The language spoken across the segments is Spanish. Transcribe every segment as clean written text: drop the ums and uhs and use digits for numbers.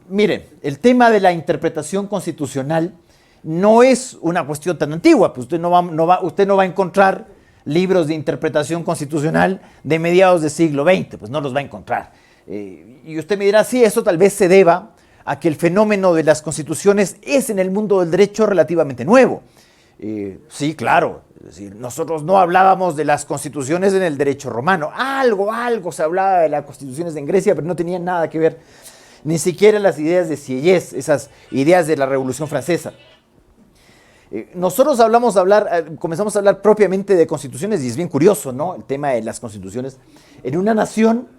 Miren, el tema de la interpretación constitucional no es una cuestión tan antigua, pues usted no va a encontrar libros de interpretación constitucional de mediados del siglo XX, pues no los va a encontrar. Y usted me dirá, sí, eso tal vez se deba a que el fenómeno de las constituciones es en el mundo del derecho relativamente nuevo. Sí, claro, es decir, nosotros no hablábamos de las constituciones en el derecho romano, algo se hablaba de las constituciones en Grecia, pero no tenían nada que ver, ni siquiera las ideas de Sieyès, esas ideas de la Revolución Francesa. Nosotros comenzamos a hablar propiamente de constituciones, y es bien curioso, ¿no? El tema de las constituciones en una nación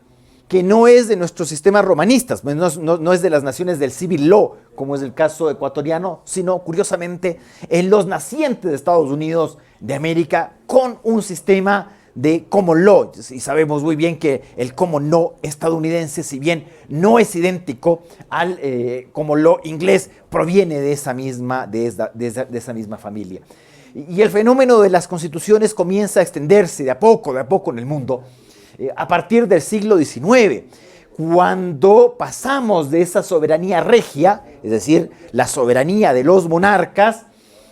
que no es de nuestros sistemas romanistas, no es de las naciones del civil law, como es el caso ecuatoriano, sino curiosamente en los nacientes de Estados Unidos de América con un sistema de common law. Y sabemos muy bien que el common law estadounidense, si bien no es idéntico al common law inglés, proviene de esa misma familia. Y el fenómeno de las constituciones comienza a extenderse de a poco en el mundo, a partir del siglo XIX, cuando pasamos de esa soberanía regia, es decir, la soberanía de los monarcas,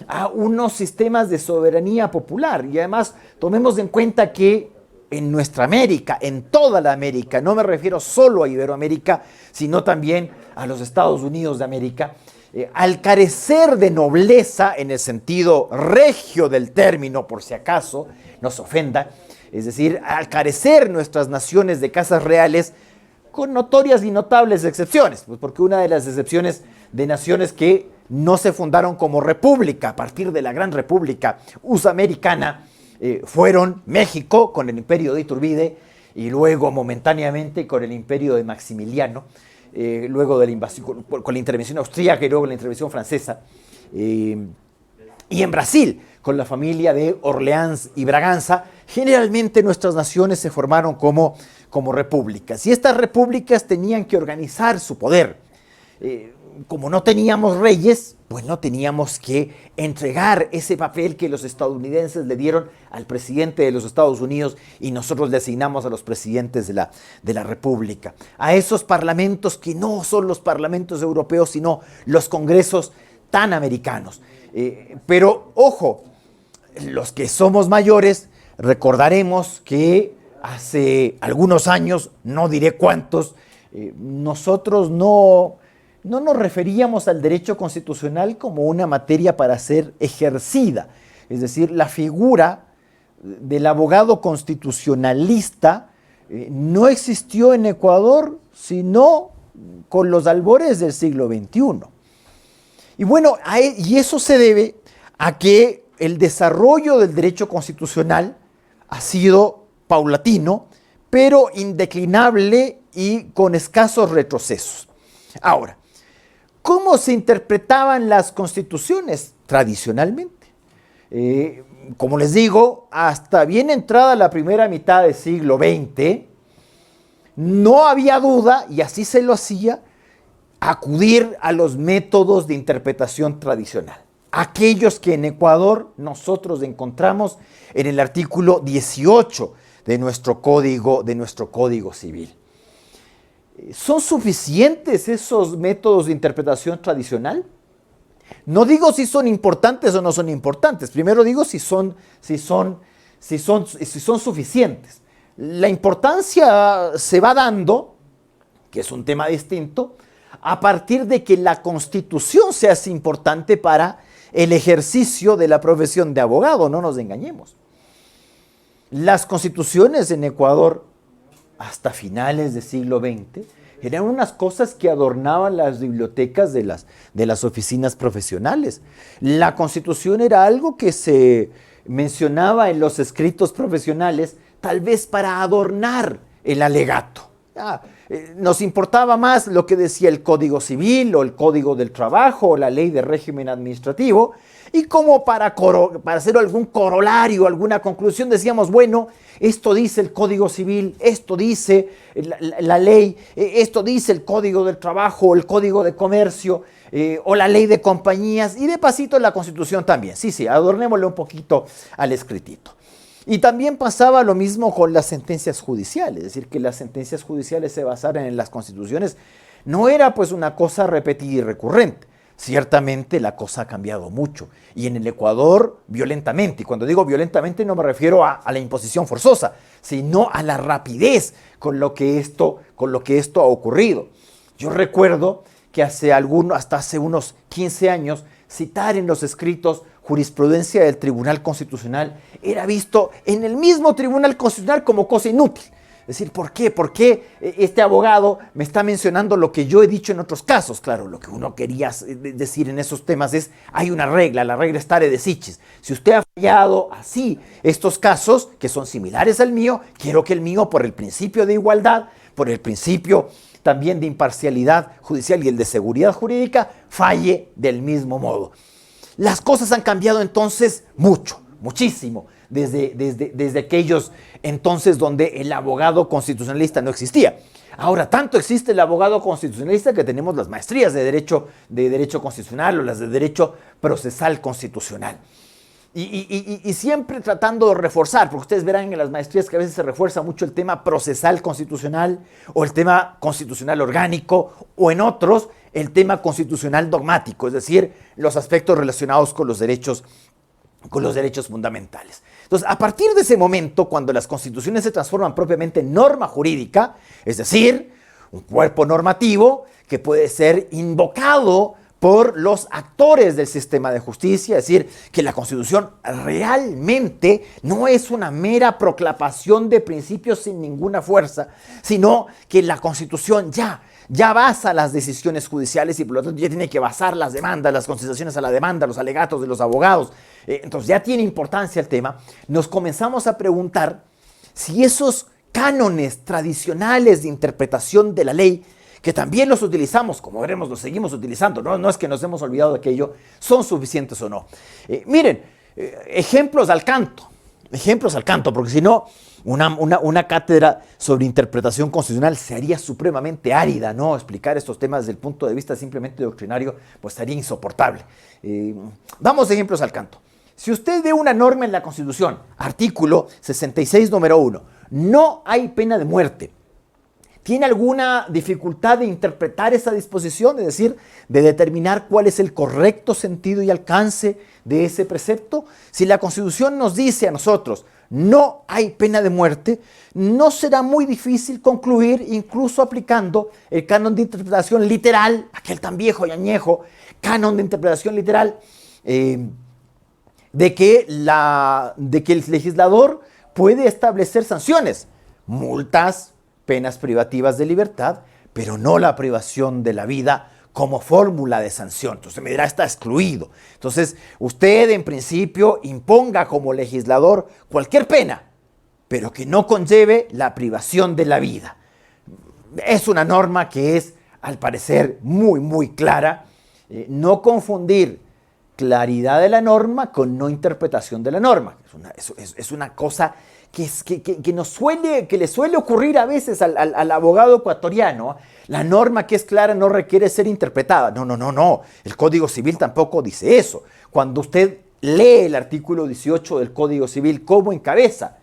a unos sistemas de soberanía popular. Y además tomemos en cuenta que en nuestra América, en toda la América, no me refiero solo a Iberoamérica, sino también a los Estados Unidos de América, al carecer de nobleza en el sentido regio del término, por si acaso nos ofenda, es decir, al carecer nuestras naciones de casas reales, con notorias y notables excepciones, pues porque una de las excepciones de naciones que no se fundaron como república a partir de la Gran República USA-americana fueron México con el imperio de Iturbide y luego momentáneamente con el imperio de Maximiliano, luego de la invasión, con la intervención austríaca y luego la intervención francesa, y en Brasil con la familia de Orleans y Braganza. Generalmente nuestras naciones se formaron como repúblicas y estas repúblicas tenían que organizar su poder. Como no teníamos reyes, pues no teníamos que entregar ese papel que los estadounidenses le dieron al presidente de los Estados Unidos y nosotros le asignamos a los presidentes de la república. A esos parlamentos que no son los parlamentos europeos, sino los congresos tan americanos. Pero, ojo, los que somos mayores recordaremos que hace algunos años, no diré cuántos, nosotros no nos referíamos al derecho constitucional como una materia para ser ejercida. Es decir, la figura del abogado constitucionalista no existió en Ecuador sino con los albores del siglo XXI. Y bueno, y eso se debe a que el desarrollo del derecho constitucional ha sido paulatino, pero indeclinable y con escasos retrocesos. Ahora, ¿cómo se interpretaban las constituciones tradicionalmente? Como les digo, hasta bien entrada la primera mitad del siglo XX, no había duda, y así se lo hacía, acudir a los métodos de interpretación tradicional. Aquellos que en Ecuador nosotros encontramos en el artículo 18 de nuestro Código Civil. ¿Son suficientes esos métodos de interpretación tradicional? No digo si son importantes o no son importantes. Primero digo si son suficientes. La importancia se va dando, que es un tema distinto, a partir de que la Constitución se hace importante para el ejercicio de la profesión de abogado, no nos engañemos. Las constituciones en Ecuador, hasta finales del siglo XX, eran unas cosas que adornaban las bibliotecas de las oficinas profesionales. La Constitución era algo que se mencionaba en los escritos profesionales, tal vez para adornar el alegato. Nos importaba más lo que decía el Código Civil o el Código del Trabajo o la Ley de Régimen Administrativo, y como para hacer algún corolario, alguna conclusión, decíamos, bueno, esto dice el Código Civil, esto dice la ley, esto dice el Código del Trabajo, el Código de Comercio, o la Ley de Compañías, y de pasito la Constitución también. Sí, adornémosle un poquito al escritito. Y también pasaba lo mismo con las sentencias judiciales, es decir, que las sentencias judiciales se basaran en las constituciones, no era pues una cosa repetida y recurrente. Ciertamente la cosa ha cambiado mucho, y en el Ecuador violentamente. Y cuando digo violentamente no me refiero a la imposición forzosa, sino a la rapidez con lo que esto ha ocurrido. Yo recuerdo que hasta hace unos 15 años, citar en los escritos jurisprudencia del Tribunal Constitucional era visto en el mismo Tribunal Constitucional como cosa inútil. Es decir, ¿por qué? ¿Por qué este abogado me está mencionando lo que yo he dicho en otros casos? Claro, lo que uno quería decir en esos temas es, hay una regla, la regla stare decisis. Si usted ha fallado así estos casos, que son similares al mío, quiero que el mío, por el principio de igualdad, por el principio también de imparcialidad judicial y el de seguridad jurídica, falle del mismo modo. Las cosas han cambiado entonces mucho, muchísimo, desde aquellos entonces donde el abogado constitucionalista no existía. Ahora, tanto existe el abogado constitucionalista que tenemos las maestrías de derecho constitucional o las de derecho procesal constitucional. Y siempre tratando de reforzar, porque ustedes verán en las maestrías que a veces se refuerza mucho el tema procesal constitucional o el tema constitucional orgánico, o en otros el tema constitucional dogmático, es decir, los aspectos relacionados con los derechos fundamentales. Entonces, a partir de ese momento, cuando las constituciones se transforman propiamente en norma jurídica, es decir, un cuerpo normativo que puede ser invocado por los actores del sistema de justicia, es decir, que la Constitución realmente no es una mera proclamación de principios sin ninguna fuerza, sino que la Constitución ya basa las decisiones judiciales y por lo tanto ya tiene que basar las demandas, las contestaciones a la demanda, los alegatos de los abogados. Entonces ya tiene importancia el tema. Nos comenzamos a preguntar si esos cánones tradicionales de interpretación de la ley, que también los utilizamos, como veremos, los seguimos utilizando, no es que nos hemos olvidado de aquello, son suficientes o no. Miren, ejemplos al canto, porque si no, una cátedra sobre interpretación constitucional se haría supremamente árida, ¿no? Explicar estos temas desde el punto de vista simplemente doctrinario, pues sería insoportable. Damos ejemplos al canto. Si usted ve una norma en la Constitución, artículo 66, número 1, no hay pena de muerte. ¿Tiene alguna dificultad de interpretar esa disposición? Es decir, de determinar cuál es el correcto sentido y alcance de ese precepto. Si la Constitución nos dice a nosotros, no hay pena de muerte, no será muy difícil concluir, incluso aplicando el canon de interpretación literal, aquel tan viejo y añejo canon de interpretación literal, de que el legislador puede establecer sanciones, multas, penas privativas de libertad, pero no la privación de la vida como fórmula de sanción. Entonces me dirá, está excluido. Entonces usted en principio imponga como legislador cualquier pena, pero que no conlleve la privación de la vida. Es una norma que es, al parecer, muy, muy clara. No confundir claridad de la norma con no interpretación de la norma. Es una cosa que le suele ocurrir a veces al abogado ecuatoriano. La norma que es clara no requiere ser interpretada. No. El Código Civil tampoco dice eso. Cuando usted lee el artículo 18 del Código Civil, ¿cómo encabeza?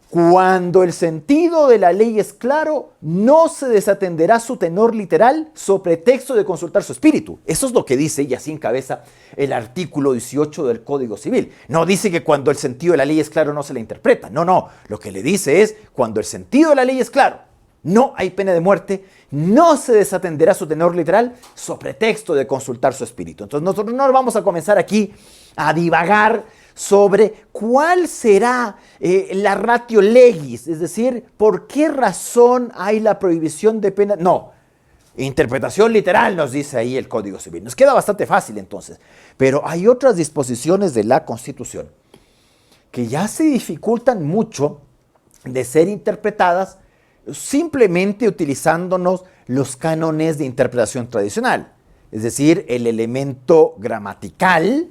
Cuando el sentido de la ley es claro, no se desatenderá su tenor literal sobre pretexto de consultar su espíritu. Eso es lo que dice, y así encabeza el artículo 18 del Código Civil. No dice que cuando el sentido de la ley es claro no se la interpreta. No. Lo que le dice es, cuando el sentido de la ley es claro, no hay pena de muerte, no se desatenderá su tenor literal sobre pretexto de consultar su espíritu. Entonces nosotros no vamos a comenzar aquí a divagar sobre cuál será la ratio legis, es decir, por qué razón hay la prohibición de pena. No, interpretación literal nos dice ahí el Código Civil. Nos queda bastante fácil entonces, pero hay otras disposiciones de la Constitución que ya se dificultan mucho de ser interpretadas simplemente utilizándonos los cánones de interpretación tradicional, es decir, el elemento gramatical,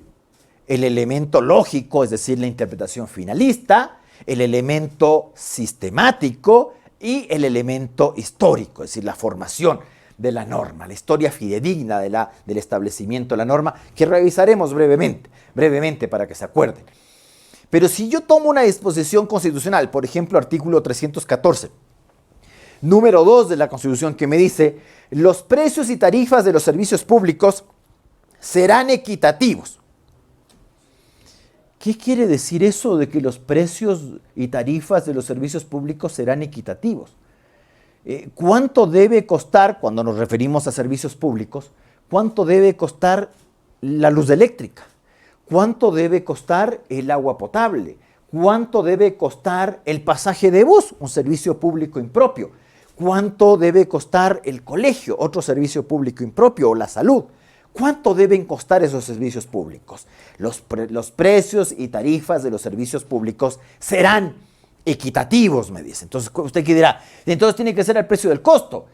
el elemento lógico, es decir, la interpretación finalista, el elemento sistemático y el elemento histórico, es decir, la formación de la norma, la historia fidedigna del establecimiento de la norma, que revisaremos brevemente para que se acuerden. Pero si yo tomo una disposición constitucional, por ejemplo, artículo 314, número 2 de la Constitución, que me dice: los precios y tarifas de los servicios públicos serán equitativos. ¿Qué quiere decir eso de que los precios y tarifas de los servicios públicos serán equitativos? ¿Cuánto debe costar, cuando nos referimos a servicios públicos, cuánto debe costar la luz eléctrica? ¿Cuánto debe costar el agua potable? ¿Cuánto debe costar el pasaje de bus, un servicio público impropio? ¿Cuánto debe costar el colegio, otro servicio público impropio, o la salud? ¿Cuánto deben costar esos servicios públicos? Los precios y tarifas de los servicios públicos serán equitativos, me dice. Entonces, ¿usted qué dirá? Entonces tiene que ser el precio del costo,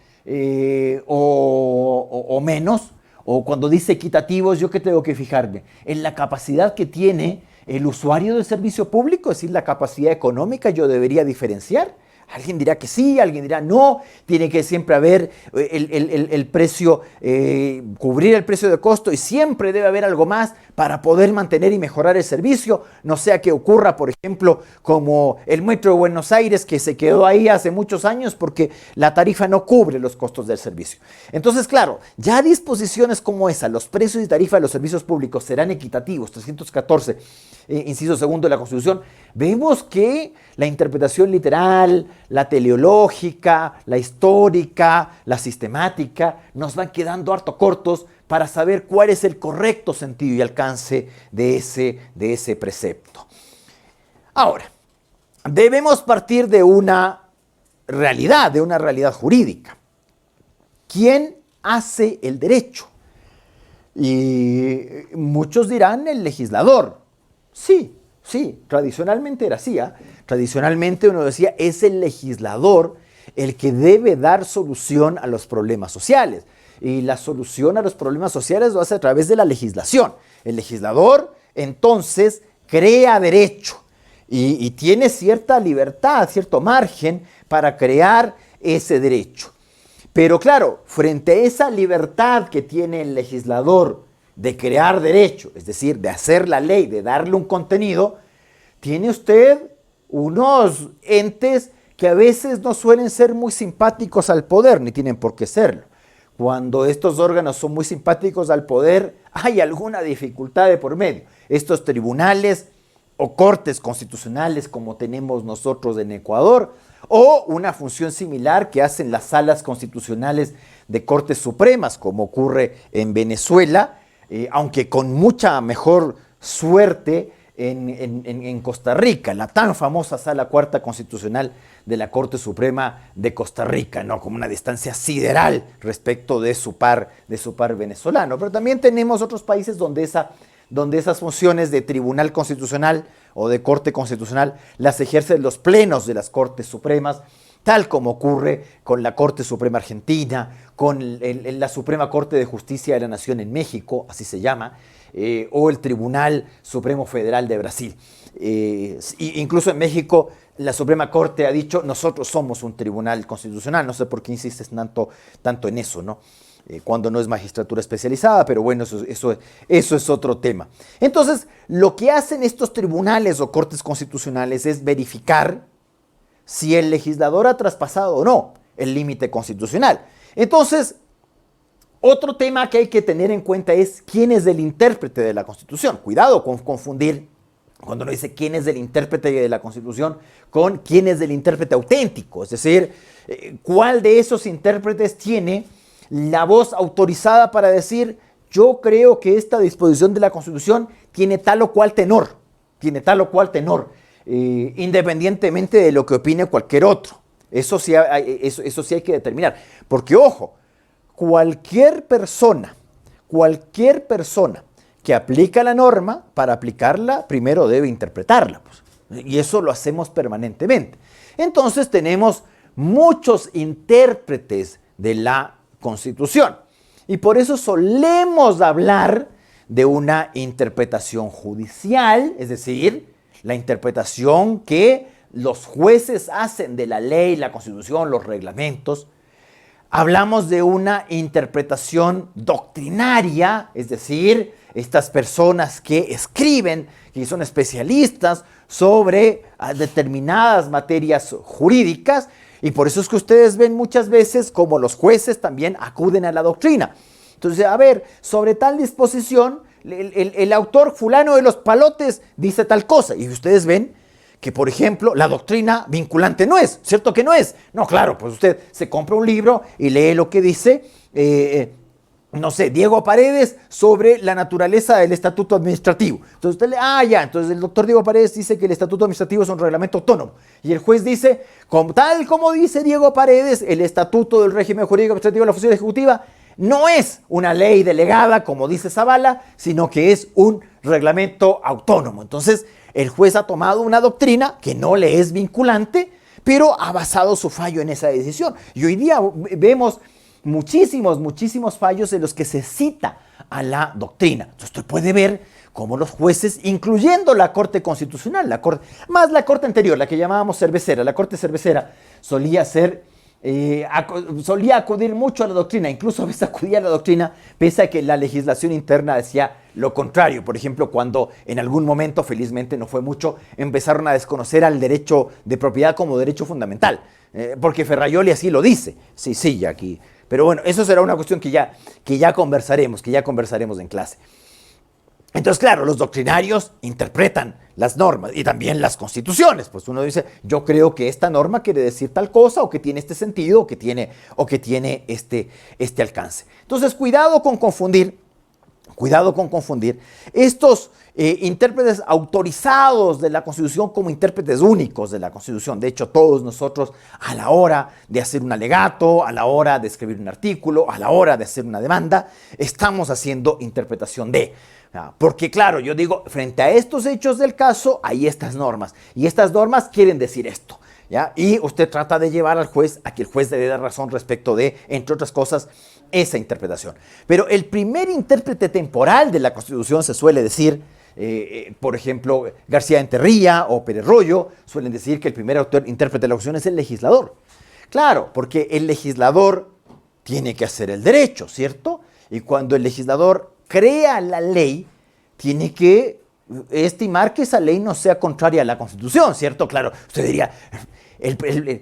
o menos. O cuando dice equitativos, ¿yo qué tengo que fijarme? En la capacidad que tiene el usuario del servicio público, es decir, la capacidad económica. Yo debería diferenciar. Alguien dirá que sí, alguien dirá no. Tiene que siempre haber el precio, cubrir el precio de costo, y siempre debe haber algo más para poder mantener y mejorar el servicio. No sea que ocurra, por ejemplo, como el Metro de Buenos Aires, que se quedó ahí hace muchos años porque la tarifa no cubre los costos del servicio. Entonces, claro, ya disposiciones como esa, los precios y tarifas de los servicios públicos serán equitativos, 314, inciso segundo de la Constitución, vemos que la interpretación literal, la teleológica, la histórica, la sistemática, nos van quedando harto cortos para saber cuál es el correcto sentido y alcance de ese precepto. Ahora, debemos partir de una realidad jurídica. ¿Quién hace el derecho? Y muchos dirán el legislador. Sí, tradicionalmente era así. Tradicionalmente uno decía, es el legislador el que debe dar solución a los problemas sociales. Y la solución a los problemas sociales lo hace a través de la legislación. El legislador, entonces, crea derecho y tiene cierta libertad, cierto margen para crear ese derecho. Pero claro, frente a esa libertad que tiene el legislador de crear derecho, es decir, de hacer la ley, de darle un contenido, tiene usted unos entes que a veces no suelen ser muy simpáticos al poder, ni tienen por qué serlo. Cuando estos órganos son muy simpáticos al poder, hay alguna dificultad de por medio. Estos tribunales o cortes constitucionales, como tenemos nosotros en Ecuador, o una función similar que hacen las salas constitucionales de cortes supremas, como ocurre en Venezuela, aunque con mucha mejor suerte en Costa Rica, la tan famosa Sala Cuarta Constitucional de la Corte Suprema de Costa Rica, ¿no? Como una distancia sideral respecto de su par venezolano. Pero también tenemos otros países donde esas funciones de Tribunal Constitucional o de Corte Constitucional las ejercen los plenos de las Cortes Supremas, tal como ocurre con la Corte Suprema Argentina, con la Suprema Corte de Justicia de la Nación en México, así se llama, o el Tribunal Supremo Federal de Brasil. Incluso en México la Suprema Corte ha dicho, nosotros somos un tribunal constitucional. No sé por qué insistes tanto en eso, ¿no? Cuando no es magistratura especializada, pero bueno, eso es otro tema. Entonces, lo que hacen estos tribunales o cortes constitucionales es verificar si el legislador ha traspasado o no el límite constitucional. Entonces, otro tema que hay que tener en cuenta es quién es el intérprete de la Constitución. Cuidado con confundir cuando uno dice quién es el intérprete de la Constitución con quién es el intérprete auténtico. Es decir, cuál de esos intérpretes tiene la voz autorizada para decir, yo creo que esta disposición de la Constitución tiene tal o cual tenor, independientemente de lo que opine cualquier otro. Eso sí hay que determinar. Porque, ojo, cualquier persona que aplica la norma, para aplicarla, primero debe interpretarla, pues. Y eso lo hacemos permanentemente. Entonces tenemos muchos intérpretes de la Constitución. Y por eso solemos hablar de una interpretación judicial, es decir, la interpretación que los jueces hacen de la ley, la Constitución, los reglamentos. Hablamos de una interpretación doctrinaria, es decir, estas personas que escriben, que son especialistas sobre determinadas materias jurídicas. Y por eso es que ustedes ven muchas veces como los jueces también acuden a la doctrina. Entonces, a ver, sobre tal disposición, el autor fulano de los palotes dice tal cosa. Y ustedes ven que, por ejemplo, la doctrina vinculante no es, ¿cierto que no es? No, claro, pues usted se compra un libro y lee lo que dice, no sé, Diego Paredes sobre la naturaleza del estatuto administrativo. Entonces usted lee, entonces el doctor Diego Paredes dice que el estatuto administrativo es un reglamento autónomo. Y el juez dice, tal como dice Diego Paredes, el estatuto del régimen jurídico administrativo de la función ejecutiva no es una ley delegada, como dice Zavala, sino que es un reglamento autónomo. Entonces, el juez ha tomado una doctrina que no le es vinculante, pero ha basado su fallo en esa decisión. Y hoy día vemos muchísimos fallos en los que se cita a la doctrina. Entonces, usted puede ver cómo los jueces, incluyendo la Corte Constitucional, la Corte anterior, la que llamábamos cervecera, la Corte cervecera, solía acudir mucho a la doctrina, incluso a veces acudía a la doctrina, pese a que la legislación interna decía lo contrario. Por ejemplo, cuando en algún momento, felizmente no fue mucho, empezaron a desconocer al derecho de propiedad como derecho fundamental, porque Ferraioli así lo dice. Sí, aquí. Pero bueno, eso será una cuestión que ya conversaremos en clase. Entonces, claro, los doctrinarios interpretan las normas y también las constituciones. Pues uno dice, yo creo que esta norma quiere decir tal cosa, o que tiene este sentido, o que tiene este alcance. Entonces, cuidado con confundir estos intérpretes autorizados de la Constitución como intérpretes únicos de la Constitución. De hecho, todos nosotros, a la hora de hacer un alegato, a la hora de escribir un artículo, a la hora de hacer una demanda, estamos haciendo interpretación de. Porque claro, yo digo, frente a estos hechos del caso, hay estas normas. Y estas normas quieren decir esto, ¿ya? Y usted trata de llevar al juez a que el juez le dé razón respecto de, entre otras cosas, esa interpretación. Pero el primer intérprete temporal de la Constitución se suele decir, por ejemplo, García Enterría o Pérez Royo, suelen decir que el primer intérprete de la Constitución es el legislador. Claro, porque el legislador tiene que hacer el derecho, ¿cierto? Y cuando el legislador crea la ley, tiene que estimar que esa ley no sea contraria a la Constitución, ¿cierto? Claro, usted diría,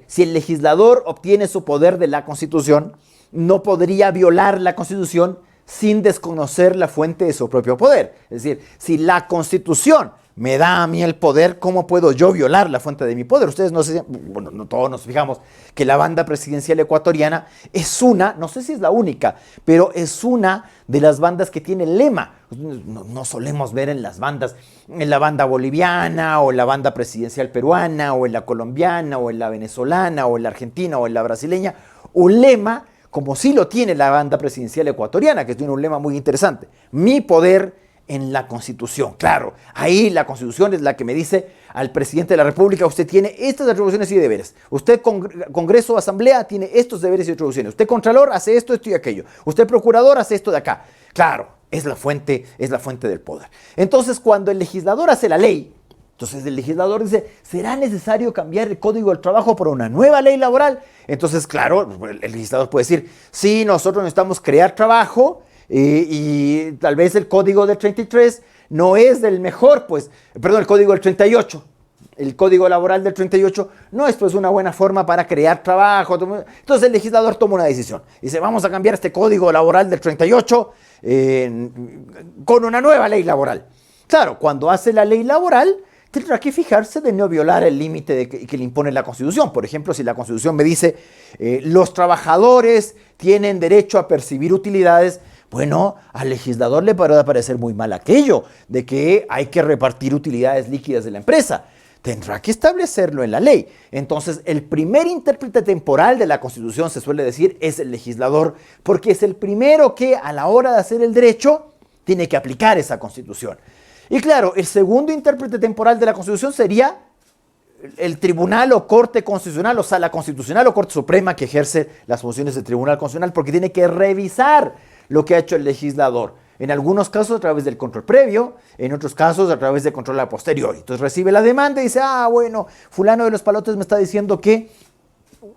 si el legislador obtiene su poder de la Constitución, no podría violar la Constitución sin desconocer la fuente de su propio poder. Es decir, si la Constitución me da a mí el poder, ¿cómo puedo yo violar la fuente de mi poder? Ustedes no todos nos fijamos que la banda presidencial ecuatoriana es no sé si es la única, pero es una de las bandas que tiene lema. No solemos ver en las bandas, en la banda boliviana, o en la banda presidencial peruana, o en la colombiana, o en la venezolana, o en la argentina, o en la brasileña, un lema como sí lo tiene la banda presidencial ecuatoriana, que tiene un lema muy interesante: mi poder en la Constitución. Claro, ahí la Constitución es la que me dice al presidente de la República: usted tiene estas atribuciones y deberes. Usted, Congreso o Asamblea, tiene estos deberes y atribuciones. Usted, Contralor, hace esto y aquello. Usted, Procurador, hace esto de acá. Claro, es la fuente del poder. Entonces, cuando el legislador hace la ley, entonces el legislador dice, ¿será necesario cambiar el Código del Trabajo por una nueva ley laboral? Entonces, claro, el legislador puede decir, sí, nosotros necesitamos crear trabajo, y tal vez el Código del 33 no es del mejor, el Código del 38, el Código Laboral del 38 no es una buena forma para crear trabajo. Entonces el legislador toma una decisión. Dice, vamos a cambiar este Código Laboral del 38 con una nueva ley laboral. Claro, cuando hace la ley laboral, tendrá que fijarse de no violar el límite que le impone la Constitución. Por ejemplo, si la Constitución me dice, los trabajadores tienen derecho a percibir utilidades, bueno, al legislador le va a parecer muy mal aquello de que hay que repartir utilidades líquidas de la empresa. Tendrá que establecerlo en la ley. Entonces, el primer intérprete temporal de la Constitución, se suele decir, es el legislador, porque es el primero que a la hora de hacer el derecho tiene que aplicar esa Constitución. Y claro, el segundo intérprete temporal de la Constitución sería el Tribunal o Corte Constitucional, o Sala Constitucional o Corte Suprema, que ejerce las funciones del Tribunal Constitucional, porque tiene que revisar lo que ha hecho el legislador. En algunos casos a través del control previo, en otros casos a través del control a posteriori. Entonces recibe la demanda y dice, bueno, fulano de los palotes me está diciendo que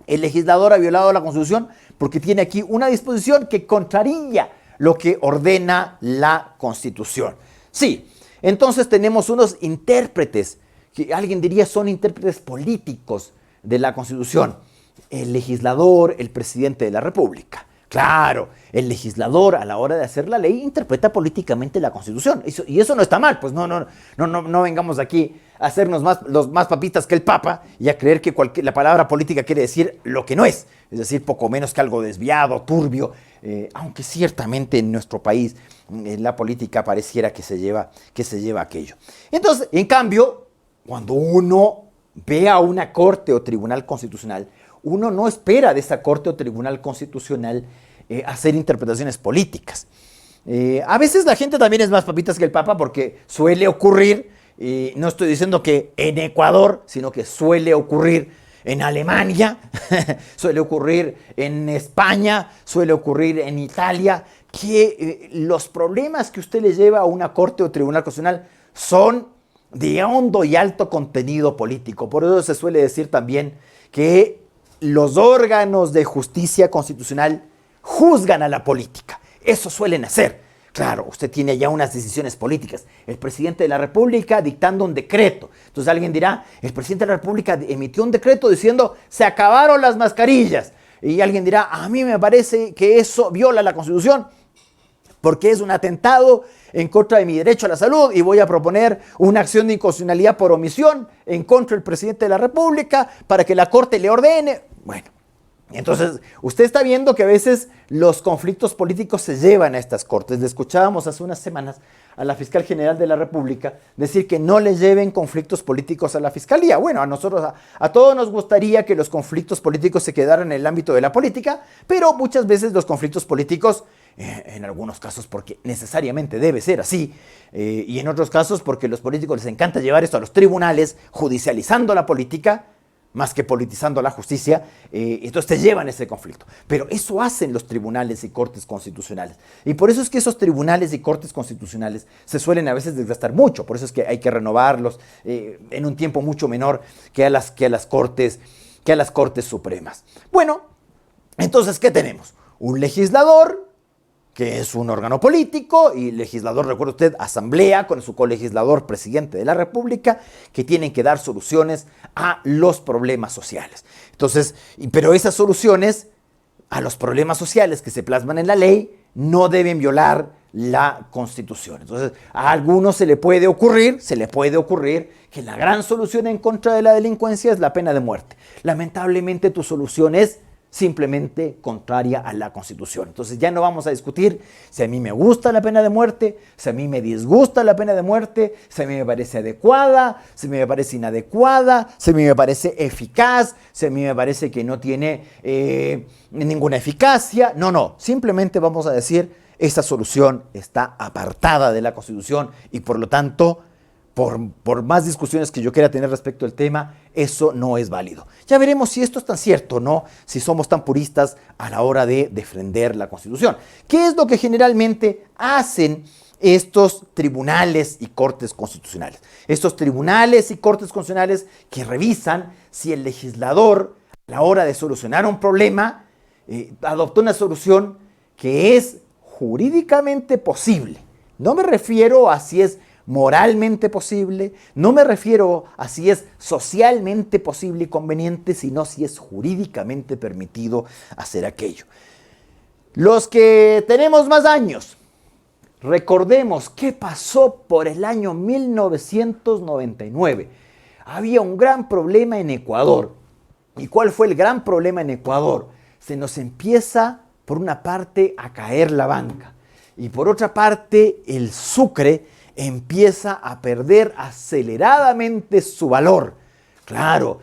el legislador ha violado la Constitución porque tiene aquí una disposición que contraría lo que ordena la Constitución. Sí, entonces tenemos unos intérpretes, que alguien diría son intérpretes políticos de la Constitución. el legislador, el presidente de la República. Claro, el legislador a la hora de hacer la ley interpreta políticamente la Constitución. Y eso no está mal, pues no vengamos aquí a hacernos los más papistas que el Papa y a creer que la palabra política quiere decir lo que no es decir, poco menos que algo desviado, turbio, aunque ciertamente en nuestro país la política pareciera que se lleva aquello. Entonces, en cambio, cuando uno ve a una corte o tribunal constitucional, uno no espera de esa corte o tribunal constitucional hacer interpretaciones políticas. A veces la gente también es más papitas que el Papa porque suele ocurrir, no estoy diciendo que en Ecuador, sino que suele ocurrir en Alemania, suele ocurrir en España, suele ocurrir en Italia, que los problemas que usted le lleva a una corte o tribunal constitucional son de hondo y alto contenido político. Por eso se suele decir también que los órganos de justicia constitucional juzgan a la política. Eso suelen hacer. Claro, usted tiene ya unas decisiones políticas. El presidente de la República dictando un decreto. Entonces alguien dirá, el presidente de la República emitió un decreto diciendo se acabaron las mascarillas. Y alguien dirá, a mí me parece que eso viola la Constitución porque es un atentado en contra de mi derecho a la salud y voy a proponer una acción de inconstitucionalidad por omisión en contra del presidente de la República para que la Corte le ordene. Bueno, entonces usted está viendo que a veces los conflictos políticos se llevan a estas cortes. Le escuchábamos hace unas semanas a la fiscal general de la República decir que no le lleven conflictos políticos a la fiscalía. Bueno, a todos nos gustaría que los conflictos políticos se quedaran en el ámbito de la política, pero muchas veces los conflictos políticos, en algunos casos porque necesariamente debe ser así, y en otros casos porque a los políticos les encanta llevar esto a los tribunales, judicializando la política, más que politizando la justicia, entonces te llevan ese conflicto. Pero eso hacen los tribunales y cortes constitucionales. Y por eso es que esos tribunales y cortes constitucionales se suelen a veces desgastar mucho. Por eso es que hay que renovarlos en un tiempo mucho menor que a las cortes supremas. Bueno, entonces, ¿qué tenemos? Un legislador, que es un órgano político, y legislador, recuerde usted, asamblea con su colegislador, presidente de la República, que tienen que dar soluciones a los problemas sociales. Entonces, pero esas soluciones a los problemas sociales que se plasman en la ley no deben violar la Constitución. Entonces, a algunos se le puede ocurrir que la gran solución en contra de la delincuencia es la pena de muerte. Lamentablemente, tu solución es simplemente contraria a la Constitución. Entonces ya no vamos a discutir si a mí me gusta la pena de muerte, si a mí me disgusta la pena de muerte, si a mí me parece adecuada, si a mí me parece inadecuada, si a mí me parece eficaz, si a mí me parece que no tiene ninguna eficacia. No, simplemente vamos a decir esa solución está apartada de la Constitución y por lo tanto, por más discusiones que yo quiera tener respecto al tema, eso no es válido. Ya veremos si esto es tan cierto o no, si somos tan puristas a la hora de defender la Constitución. ¿Qué es lo que generalmente hacen estos tribunales y cortes constitucionales? Estos tribunales y cortes constitucionales que revisan si el legislador, a la hora de solucionar un problema, adoptó una solución que es jurídicamente posible. No me refiero a si es moralmente posible, no me refiero a si es socialmente posible y conveniente, sino si es jurídicamente permitido hacer aquello. Los que tenemos más años, recordemos qué pasó por el año 1999. Había un gran problema en Ecuador. ¿Y cuál fue el gran problema en Ecuador? Se nos empieza, por una parte, a caer la banca. Y por otra parte, el Sucre empieza a perder aceleradamente su valor. Claro,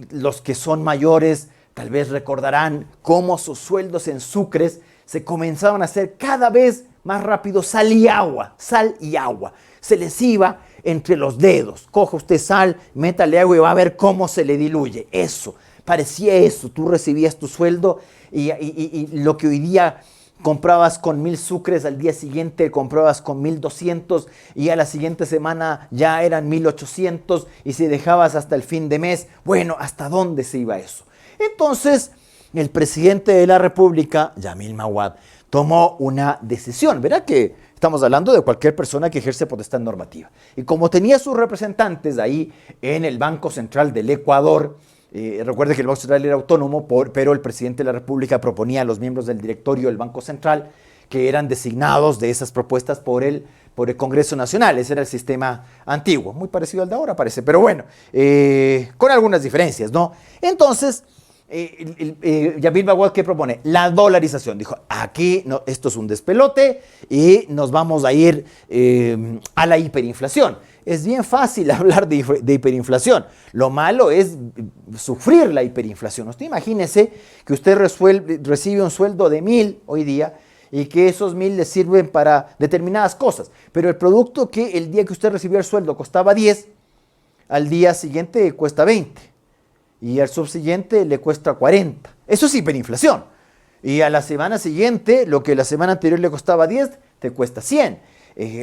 los que son mayores tal vez recordarán cómo sus sueldos en sucres se comenzaban a hacer cada vez más rápido sal y agua. Se les iba entre los dedos. Coja usted sal, métale agua y va a ver cómo se le diluye. Eso, parecía eso. Tú recibías tu sueldo y lo que hoy día comprabas con 1,000 sucres, al día siguiente comprabas con 1,200 y a la siguiente semana ya eran 1,800 y si dejabas hasta el fin de mes, bueno, ¿hasta dónde se iba eso? Entonces, el presidente de la República, Yamil Mahuad, tomó una decisión. Verá que estamos hablando de cualquier persona que ejerce potestad normativa. Y como tenía sus representantes ahí en el Banco Central del Ecuador, Recuerde que el Banco Central era autónomo, pero el presidente de la República proponía a los miembros del directorio del Banco Central que eran designados de esas propuestas por el Congreso Nacional. Ese era el sistema antiguo, muy parecido al de ahora parece, pero bueno, con algunas diferencias, ¿no? Entonces, Jamil Bawad, ¿qué propone? La dolarización. Dijo, aquí no, esto es un despelote y nos vamos a ir a la hiperinflación. Es bien fácil hablar de hiperinflación. Lo malo es sufrir la hiperinflación. Usted imagínese que usted recibe un sueldo de 1.000 hoy día y que esos 1.000 le sirven para determinadas cosas. Pero el producto que el día que usted recibió el sueldo costaba 10, al día siguiente cuesta 20. Y al subsiguiente le cuesta 40. Eso es hiperinflación. Y a la semana siguiente, lo que la semana anterior le costaba 10, te cuesta 100.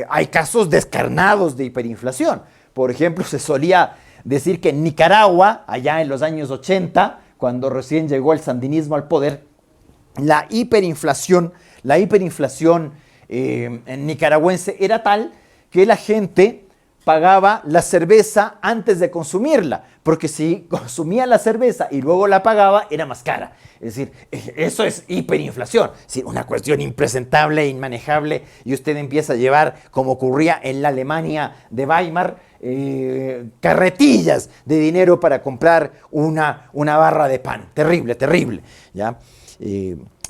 Hay casos descarnados de hiperinflación. Por ejemplo, se solía decir que en Nicaragua, allá en los años 80, cuando recién llegó el sandinismo al poder, la hiperinflación nicaragüense era tal que la gente pagaba la cerveza antes de consumirla, porque si consumía la cerveza y luego la pagaba, era más cara. Es decir, eso es hiperinflación, es decir, una cuestión impresentable, inmanejable, y usted empieza a llevar, como ocurría en la Alemania de Weimar, carretillas de dinero para comprar una barra de pan. Terrible, terrible, ¿ya?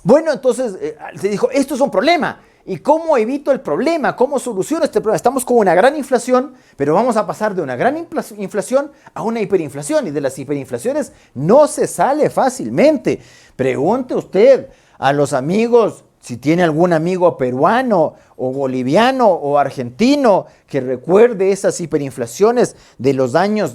Bueno, entonces se dijo, esto es un problema. ¿Y cómo evito el problema? ¿Cómo soluciono este problema? Estamos con una gran inflación, pero vamos a pasar de una gran inflación a una hiperinflación. Y de las hiperinflaciones no se sale fácilmente. Pregunte usted a los amigos, si tiene algún amigo peruano o boliviano o argentino que recuerde esas hiperinflaciones de los años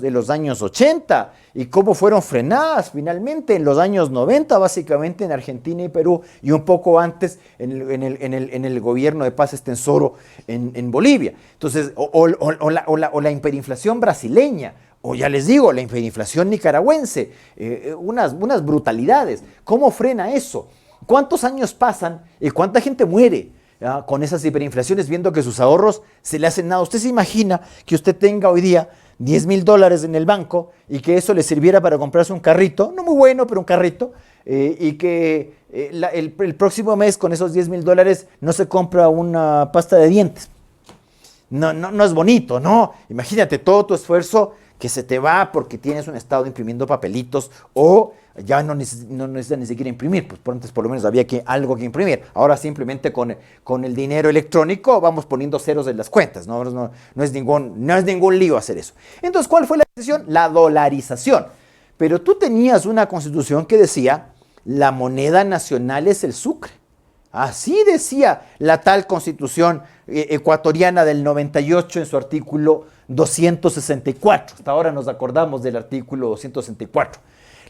80 y cómo fueron frenadas finalmente en los años 90, básicamente en Argentina y Perú, y un poco antes en el gobierno de Paz Estenssoro en Bolivia. Entonces, o la hiperinflación brasileña, o ya les digo, la hiperinflación nicaragüense, unas brutalidades. ¿Cómo frena eso? ¿Cuántos años pasan y cuánta gente muere con esas hiperinflaciones viendo que sus ahorros se le hacen nada? ¿Usted se imagina que usted tenga hoy día $10,000 en el banco y que eso le sirviera para comprarse un carrito, no muy bueno, pero un carrito, y que el próximo mes con esos $10,000 no se compra una pasta de dientes? No es bonito, ¿no? Imagínate todo tu esfuerzo que se te va porque tienes un estado imprimiendo papelitos o ya no necesitas ni siquiera imprimir, pues antes por lo menos había algo que imprimir. Ahora simplemente con el dinero electrónico vamos poniendo ceros en las cuentas, no es ningún lío hacer eso. Entonces, ¿cuál fue la decisión? La dolarización. Pero tú tenías una constitución que decía, la moneda nacional es el sucre. Así decía la tal constitución ecuatoriana del 98 en su artículo 264. Hasta ahora nos acordamos del artículo 264.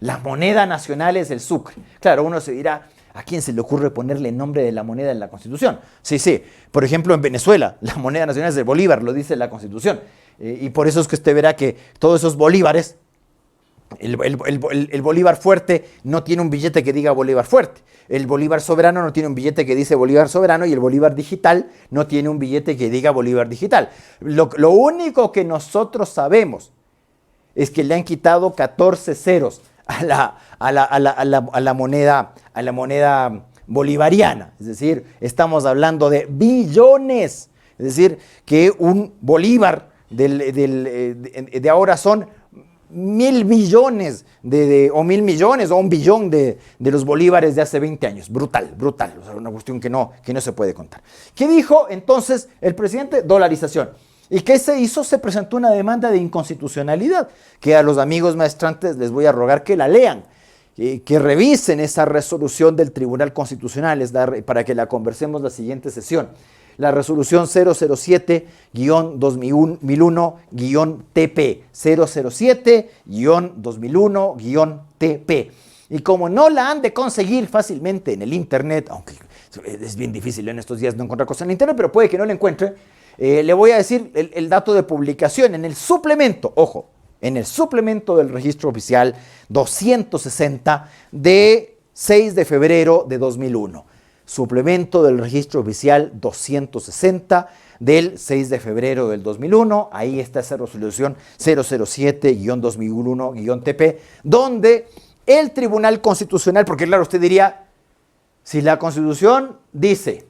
La moneda nacional es el sucre. Claro, uno se dirá, ¿a quién se le ocurre ponerle el nombre de la moneda en la Constitución? Sí. Por ejemplo, en Venezuela, la moneda nacional es el bolívar, lo dice la Constitución. Y por eso es que usted verá que todos esos bolívares, el bolívar fuerte no tiene un billete que diga bolívar fuerte. El bolívar soberano no tiene un billete que dice bolívar soberano y el bolívar digital no tiene un billete que diga bolívar digital. Lo único que nosotros sabemos es que le han quitado 14 ceros a la moneda bolivariana. Es decir, estamos hablando de billones. Es decir, que un bolívar de ahora son 1.000 billones o 1.000 millones o 1 billón de los bolívares de hace 20 años. Brutal. O sea, una cuestión que no se puede contar. ¿Qué dijo entonces el presidente? Dolarización. ¿Y qué se hizo? Se presentó una demanda de inconstitucionalidad, que a los amigos maestrantes les voy a rogar que la lean, que revisen esa resolución del Tribunal Constitucional para que la conversemos la siguiente sesión. La resolución 007-2001-TP, 007-2001-TP. Y como no la han de conseguir fácilmente en el internet, aunque es bien difícil en estos días no encontrar cosas en el internet, pero puede que no la encuentre, le voy a decir el dato de publicación en el suplemento, ojo, en el suplemento del registro oficial 260 de 6 de febrero de 2001. suplemento del registro oficial 260 del 6 de febrero del 2001. Ahí está esa resolución 007-2001-TP, donde el Tribunal Constitucional, porque claro, usted diría, si la Constitución dice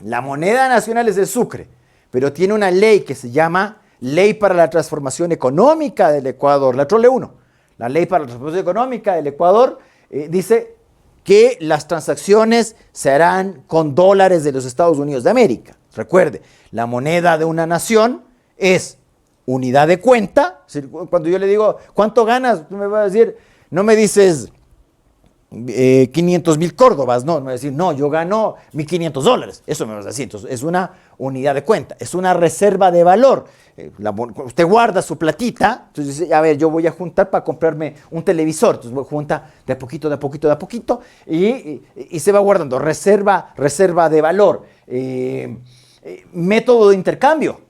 la moneda nacional es el sucre, pero tiene una ley que se llama Ley para la Transformación Económica del Ecuador, la Trole 1. La Ley para la Transformación Económica del Ecuador dice que las transacciones se harán con dólares de los Estados Unidos de América. Recuerde, la moneda de una nación es unidad de cuenta. Cuando yo le digo, ¿cuánto ganas? Tú me vas a decir, no me dices 500,000 córdobas, no, me vas a decir, no, yo gano $1,500, eso me vas a decir. Entonces, es una unidad de cuenta, es una reserva de valor. Usted guarda su platita, entonces dice, a ver, yo voy a juntar para comprarme un televisor, entonces junta de a poquito, de a poquito, de a poquito, y se va guardando, reserva de valor, método de intercambio.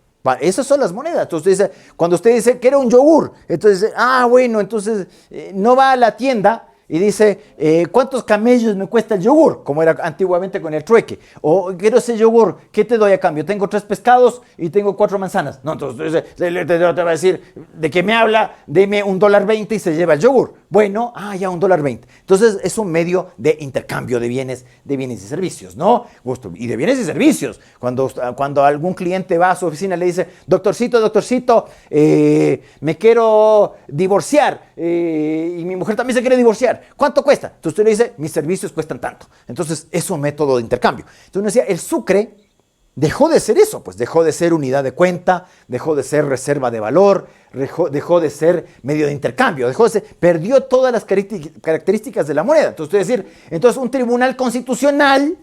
Esas son las monedas. Entonces, cuando usted dice que era un yogur, entonces, bueno, entonces no va a la tienda y dice, ¿cuántos camellos me cuesta el yogur? Como era antiguamente con el trueque. O quiero ese yogur, ¿qué te doy a cambio? Tengo 3 pescados y tengo 4 manzanas. No, entonces te va a decir, ¿de qué me habla? Deme $1.20 y se lleva el yogur. Bueno, ya $1.20. Entonces es un medio de intercambio de bienes y servicios, ¿no? Y de bienes y servicios. Cuando algún cliente va a su oficina y le dice, doctorcito, me quiero divorciar y mi mujer también se quiere divorciar. ¿Cuánto cuesta? Entonces usted le dice, mis servicios cuestan tanto. Entonces es un método de intercambio. Entonces uno decía, el sucre dejó de ser eso, pues dejó de ser unidad de cuenta, dejó de ser reserva de valor, dejó de ser medio de intercambio, perdió todas las características de la moneda. Entonces un tribunal constitucional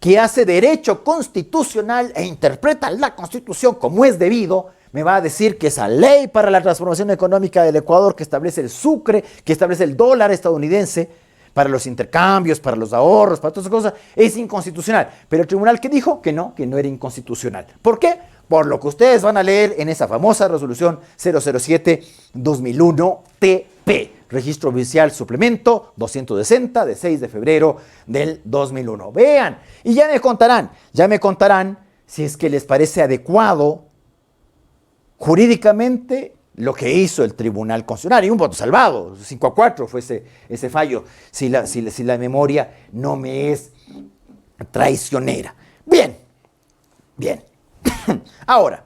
que hace derecho constitucional e interpreta la Constitución como es debido, me va a decir que esa ley para la transformación económica del Ecuador que establece el sucre, que establece el dólar estadounidense para los intercambios, para los ahorros, para todas esas cosas, es inconstitucional. Pero el tribunal que dijo que no era inconstitucional. ¿Por qué? Por lo que ustedes van a leer en esa famosa resolución 007-2001-TP, registro oficial suplemento 260 de 6 de febrero del 2001. Vean, y ya me contarán si es que les parece adecuado jurídicamente lo que hizo el Tribunal Constitucional, y un voto salvado, 5-4 fue ese fallo, si la memoria no me es traicionera. Bien. Ahora,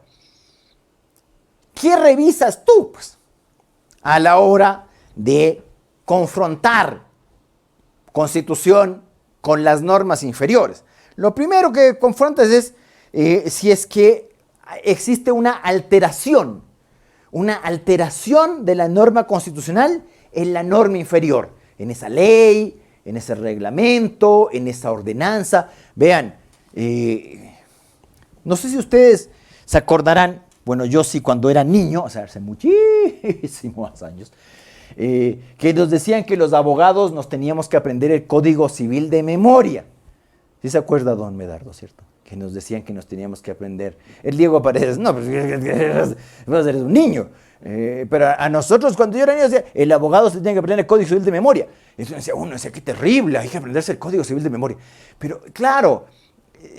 ¿qué revisas tú? Pues, a la hora de confrontar Constitución con las normas inferiores. Lo primero que confrontas es si es que existe una alteración de la norma constitucional en la norma inferior, en esa ley, en ese reglamento, en esa ordenanza. Vean, no sé si ustedes se acordarán, bueno, yo sí cuando era niño, o sea, hace muchísimos años, que nos decían que los abogados nos teníamos que aprender el Código Civil de memoria. ¿Sí se acuerda, don Medardo, cierto? Que nos decían que nos teníamos que aprender. El Diego Paredes, no, pues eres un niño. Pero a nosotros, cuando yo era niño, decía, el abogado se tenía que aprender el Código Civil de memoria. Entonces decía, qué terrible, hay que aprenderse el Código Civil de memoria. Pero claro,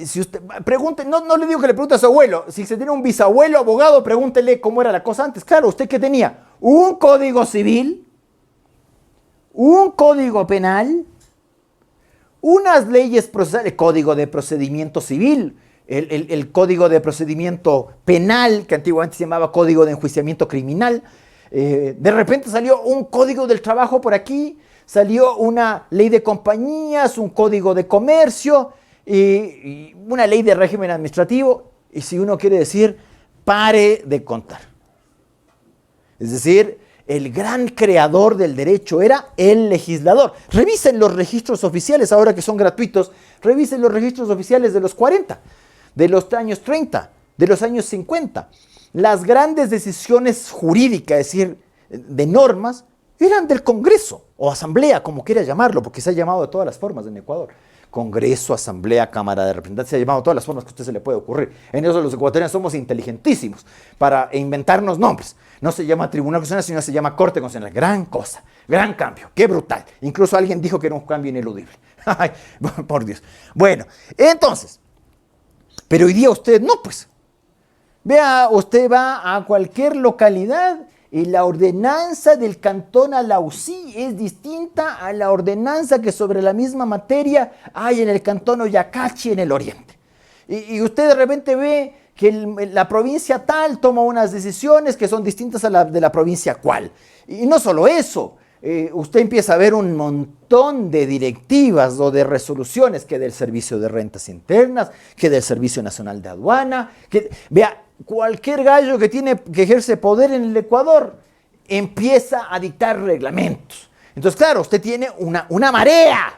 si usted pregunte, no le digo que le pregunte a su abuelo, si se tiene un bisabuelo abogado, pregúntele cómo era la cosa antes. Claro, ¿usted qué tenía? Un Código Civil, un Código Penal, unas leyes procesales, el Código de Procedimiento Civil, el Código de Procedimiento Penal, que antiguamente se llamaba Código de Enjuiciamiento Criminal. De repente salió un Código del Trabajo por aquí, salió una ley de compañías, un Código de Comercio y una ley de régimen administrativo. Y si uno quiere decir, pare de contar. Es decir, el gran creador del derecho era el legislador. Revisen los registros oficiales, ahora que son gratuitos, revisen los registros oficiales de los 40, de los años 30, de los años 50. Las grandes decisiones jurídicas, es decir, de normas, eran del Congreso o Asamblea, como quiera llamarlo, porque se ha llamado de todas las formas en Ecuador. Congreso, Asamblea, Cámara de Representantes, se ha llamado todas las formas que a usted se le puede ocurrir. En eso los ecuatorianos somos inteligentísimos para inventarnos nombres. No se llama Tribunal Constitucional, sino se llama Corte Constitucional. Gran cosa, gran cambio, qué brutal. Incluso alguien dijo que era un cambio ineludible. Ay, por Dios. Bueno, entonces, pero hoy día usted no, pues. Vea, usted va a cualquier localidad y la ordenanza del cantón Alausí es distinta a la ordenanza que sobre la misma materia hay en el cantón Oyacachi en el oriente. Y usted de repente ve que la provincia tal toma unas decisiones que son distintas a la de la provincia cual. Y no solo eso, usted empieza a ver un montón de directivas o de resoluciones que del Servicio de Rentas Internas, que del Servicio Nacional de Aduana, que vea, cualquier gallo que ejerce poder en el Ecuador empieza a dictar reglamentos. Entonces, claro, usted tiene una marea,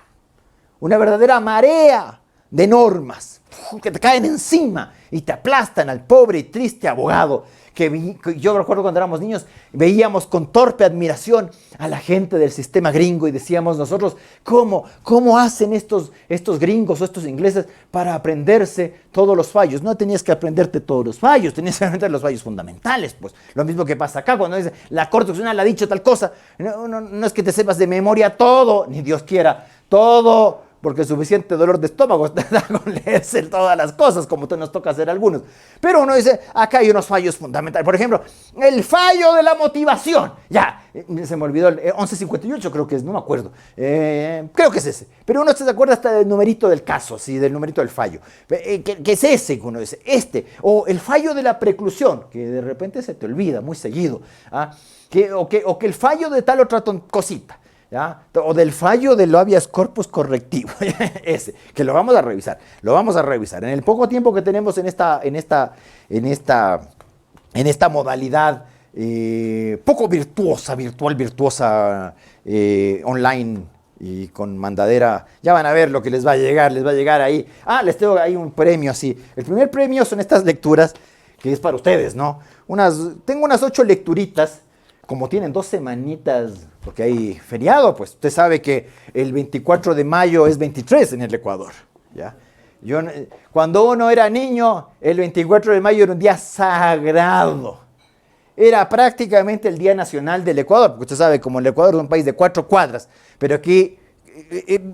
una verdadera marea de normas que te caen encima y te aplastan al pobre y triste abogado que yo recuerdo cuando éramos niños, veíamos con torpe admiración a la gente del sistema gringo y decíamos nosotros, ¿cómo hacen estos gringos o estos ingleses para aprenderse todos los fallos? No tenías que aprenderte todos los fallos, tenías que aprender los fallos fundamentales, pues. Lo mismo que pasa acá cuando dice, la Corte Constitucional ha dicho tal cosa, no es que te sepas de memoria todo, ni Dios quiera, todo, porque suficiente dolor de estómago te da con leerse todas las cosas, como nos toca hacer algunos. Pero uno dice, acá hay unos fallos fundamentales. Por ejemplo, el fallo de la motivación. Ya, se me olvidó el 1158, creo que es, no me acuerdo. Creo que es ese. Pero uno se acuerda hasta del numerito del caso, sí, del numerito del fallo. Que es ese que uno dice, o el fallo de la preclusión, que de repente se te olvida muy seguido. O que el fallo de tal otra cosita. ¿Ya? O del fallo del habeas corpus correctivo, ese, que lo vamos a revisar. En el poco tiempo que tenemos en esta modalidad poco virtuosa, online y con mandadera, ya van a ver lo que les va a llegar ahí. Les tengo ahí un premio así. El primer premio son estas lecturas, que es para ustedes, ¿no? Tengo unas 8 lecturitas. Como tienen 2 semanitas, porque hay feriado, pues usted sabe que el 24 de mayo es 23 en el Ecuador, ¿ya? Cuando uno era niño, el 24 de mayo era un día sagrado. Era prácticamente el Día Nacional del Ecuador, porque usted sabe, como el Ecuador es un país de 4 cuadras, pero aquí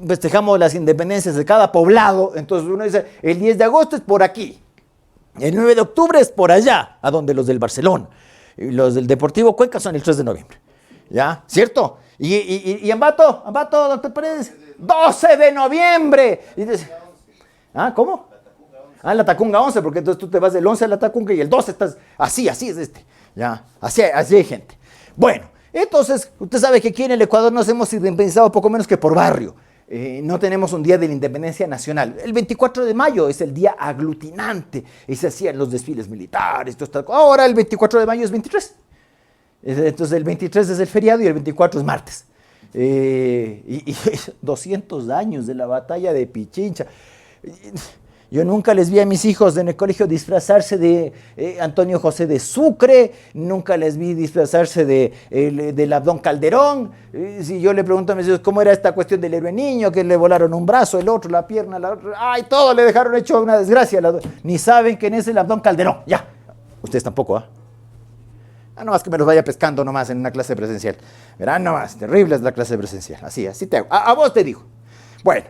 festejamos las independencias de cada poblado, entonces uno dice, el 10 de agosto es por aquí, el 9 de octubre es por allá, a donde los del Barcelona. Y los del Deportivo Cuenca son el 3 de noviembre. ¿Ya? ¿Cierto? Y Ambato, doctor Paredes, 12 de noviembre. Y dice, ¿cómo? La Tacunga 11, porque entonces tú te vas del 11 a la Tacunga y el 12 estás así es ¿Ya? Así hay gente. Bueno, entonces, usted sabe que aquí en el Ecuador nos hemos independizado poco menos que por barrio. No tenemos un día de la independencia nacional. El 24 de mayo es el día aglutinante y se hacían los desfiles militares. Ahora el 24 de mayo es 23. Entonces el 23 es el feriado y el 24 es martes. Y 200 años de la batalla de Pichincha. Yo nunca les vi a mis hijos en el colegio disfrazarse de Antonio José de Sucre, nunca les vi disfrazarse del Abdón Calderón. Si yo le pregunto a mis hijos cómo era esta cuestión del héroe niño, que le volaron un brazo, el otro, la pierna, la otra, todo le dejaron hecho una desgracia. Ni saben quién es el Abdón Calderón. Ya, ustedes tampoco, nomás que me los vaya pescando nomás en una clase presencial. Verán nomás, terrible es la clase presencial. Así te hago. A vos te digo. Bueno,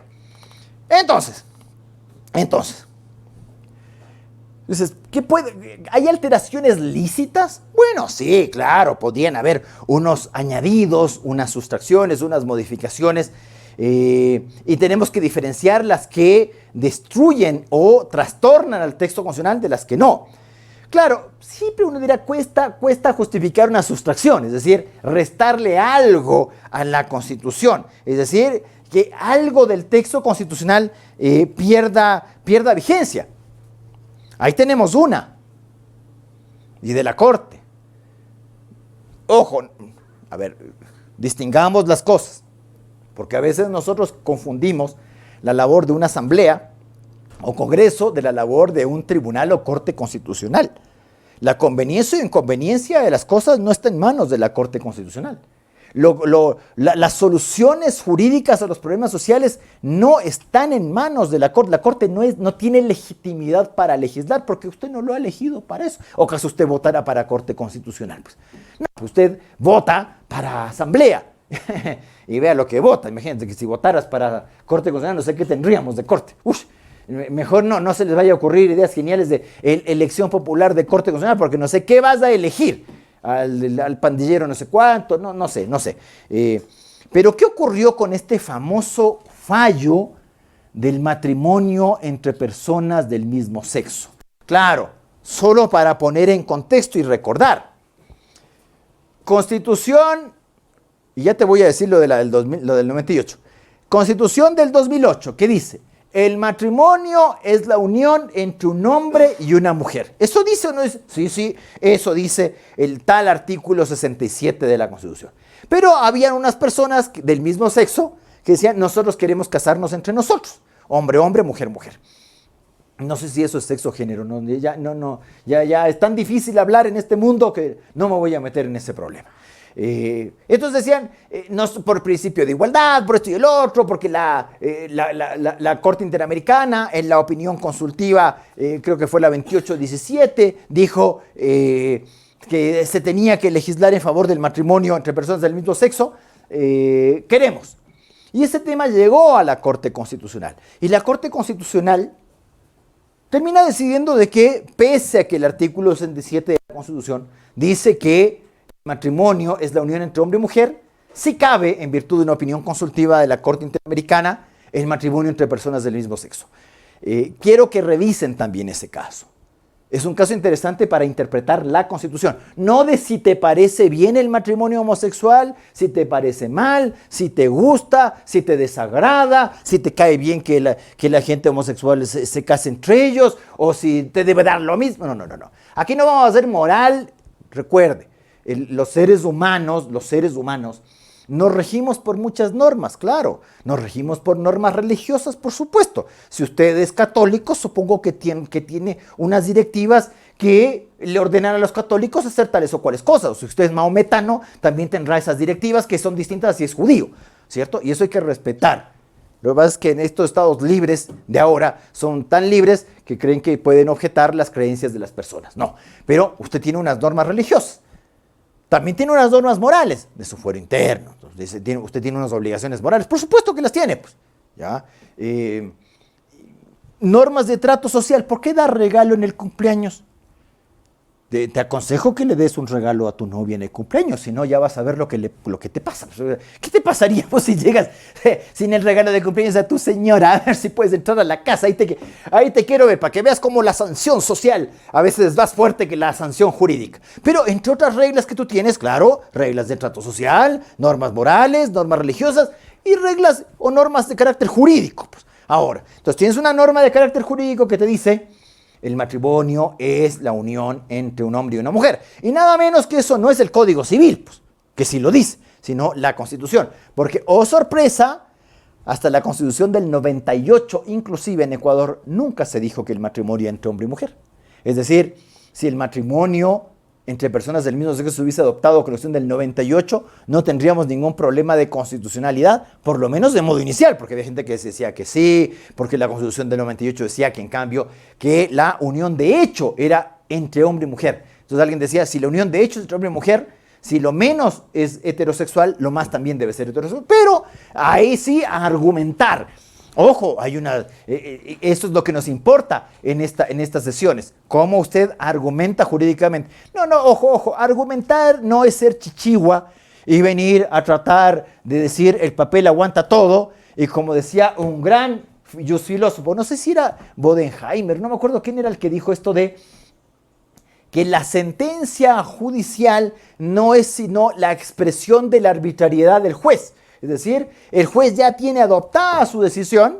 entonces, ¿hay alteraciones lícitas? Bueno, sí, claro, podrían haber unos añadidos, unas sustracciones, unas modificaciones, y tenemos que diferenciar las que destruyen o trastornan al texto constitucional de las que no. Claro, siempre uno dirá, cuesta justificar una sustracción, es decir, restarle algo a la Constitución, es decir, que algo del texto constitucional pierda vigencia. Ahí tenemos una, y de la Corte. Ojo, a ver, distingamos las cosas, porque a veces nosotros confundimos la labor de una asamblea o congreso de la labor de un tribunal o corte constitucional. La conveniencia o inconveniencia de las cosas no está en manos de la Corte Constitucional. Las soluciones jurídicas a los problemas sociales no están en manos de la Corte. La Corte no tiene legitimidad para legislar porque usted no lo ha elegido para eso. ¿O acaso usted votara para Corte Constitucional? Pues, no, usted vota para Asamblea. Y vea lo que vota. Imagínate que si votaras para Corte Constitucional, no sé qué tendríamos de Corte. Uf, mejor no se les vaya a ocurrir ideas geniales de elección popular de Corte Constitucional porque no sé qué vas a elegir. Al pandillero no sé cuánto, no sé. Pero ¿qué ocurrió con este famoso fallo del matrimonio entre personas del mismo sexo? Claro, solo para poner en contexto y recordar. Constitución, y ya te voy a decir lo del 98. Constitución del 2008, ¿qué dice? El matrimonio es la unión entre un hombre y una mujer. ¿Eso dice o no dice? Sí, eso dice el tal artículo 67 de la Constitución. Pero habían unas personas del mismo sexo que decían, nosotros queremos casarnos entre nosotros. Hombre, hombre, mujer, mujer. No sé si eso es sexo género. Ya es tan difícil hablar en este mundo que no me voy a meter en ese problema. Entonces decían, no, por principio de igualdad, por esto y el otro, porque la Corte Interamericana, en la opinión consultiva, creo que fue la 2817, dijo que se tenía que legislar en favor del matrimonio entre personas del mismo sexo. Queremos. Y ese tema llegó a la Corte Constitucional. Y la Corte Constitucional termina decidiendo de que, pese a que el artículo 67 de la Constitución dice que matrimonio es la unión entre hombre y mujer, sí cabe, en virtud de una opinión consultiva de la Corte Interamericana, el matrimonio entre personas del mismo sexo. Quiero que revisen también ese caso. Es un caso interesante para interpretar la Constitución. No de si te parece bien el matrimonio homosexual, si te parece mal, si te gusta, si te desagrada, si te cae bien que la gente homosexual se case entre ellos, o si te debe dar lo mismo. No. Aquí no vamos a hacer moral, recuerde. Los seres humanos nos regimos por muchas normas, claro. Nos regimos por normas religiosas, por supuesto. Si usted es católico, supongo que tiene unas directivas que le ordenan a los católicos hacer tales o cuales cosas. O si usted es maometano, también tendrá esas directivas que son distintas si es judío, ¿cierto? Y eso hay que respetar. Lo que pasa es que en estos estados libres de ahora son tan libres que creen que pueden objetar las creencias de las personas. No, pero usted tiene unas normas religiosas. También tiene unas normas morales de su fuero interno. Entonces, usted tiene unas obligaciones morales. Por supuesto que las tiene. Pues, ¿ya? Normas de trato social. ¿Por qué dar regalo en el cumpleaños? Te aconsejo que le des un regalo a tu novia en el cumpleaños. Si no, ya vas a ver lo que te pasa. ¿Qué te pasaría pues, si llegas sin el regalo de cumpleaños a tu señora? A ver si puedes entrar a la casa. Ahí te quiero ver para que veas cómo la sanción social a veces es más fuerte que la sanción jurídica. Pero entre otras reglas que tú tienes, claro, reglas de trato social, normas morales, normas religiosas y reglas o normas de carácter jurídico. Pues. Ahora, entonces tienes una norma de carácter jurídico que te dice: el matrimonio es la unión entre un hombre y una mujer. Y nada menos que eso no es el Código Civil, pues, que sí lo dice, sino la Constitución. Porque, oh sorpresa, hasta la Constitución del 98, inclusive en Ecuador, nunca se dijo que el matrimonio entre hombre y mujer. Es decir, si el matrimonio entre personas del mismo sexo se hubiese adoptado la Constitución del 98, no tendríamos ningún problema de constitucionalidad, por lo menos de modo inicial, porque había gente que decía que sí, porque la Constitución del 98 decía que en cambio que la unión de hecho era entre hombre y mujer. Entonces alguien decía, si la unión de hecho es entre hombre y mujer, si lo menos es heterosexual, lo más también debe ser heterosexual. Pero ahí sí a argumentar. Ojo, esto es lo que nos importa en estas sesiones. ¿Cómo usted argumenta jurídicamente? Ojo, argumentar no es ser chichigua y venir a tratar de decir el papel aguanta todo. Y como decía un gran filósofo, no sé si era Bodenheimer, no me acuerdo quién era el que dijo esto de que la sentencia judicial no es sino la expresión de la arbitrariedad del juez. Es decir, el juez ya tiene adoptada su decisión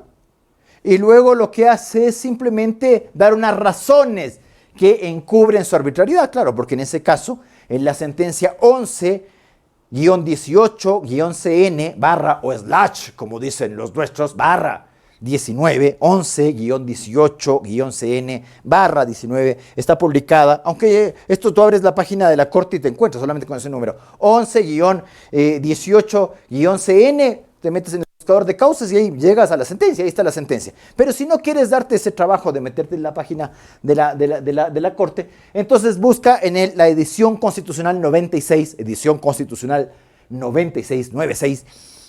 y luego lo que hace es simplemente dar unas razones que encubren su arbitrariedad. Claro, porque en ese caso, en la sentencia 11-18-CN / o slash, como dicen los nuestros, barra 19, 11-18-CN/19, está publicada, aunque esto tú abres la página de la Corte y te encuentras solamente con ese número, 11-18-CN, te metes en el buscador de causas y ahí llegas a la sentencia, ahí está la sentencia. Pero si no quieres darte ese trabajo de meterte en la página de la Corte, entonces busca en la edición constitucional 96, edición constitucional 96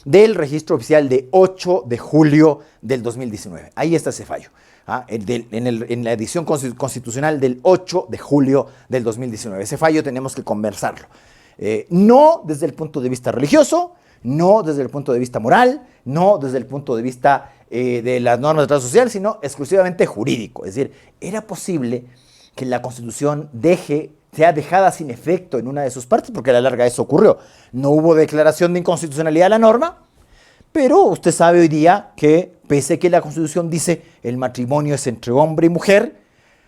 del registro oficial de 8 de julio del 2019. Ahí está ese fallo. En la edición constitucional del 8 de julio del 2019. Ese fallo tenemos que conversarlo. No desde el punto de vista religioso, no desde el punto de vista moral, no desde el punto de vista de las normas de trato social, sino exclusivamente jurídico. Es decir, ¿era posible que la Constitución sea dejada sin efecto en una de sus partes? Porque a la larga eso ocurrió. No hubo declaración de inconstitucionalidad de la norma, pero usted sabe hoy día que, pese a que la Constitución dice el matrimonio es entre hombre y mujer,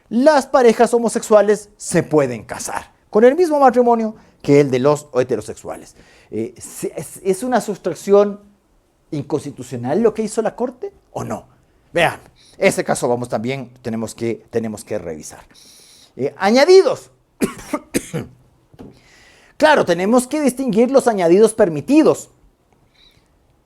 las parejas homosexuales se pueden casar con el mismo matrimonio que el de los heterosexuales. ¿Es una sustracción inconstitucional lo que hizo la Corte o no? Vean, ese caso tenemos que revisar. Añadidos. Claro, tenemos que distinguir los añadidos permitidos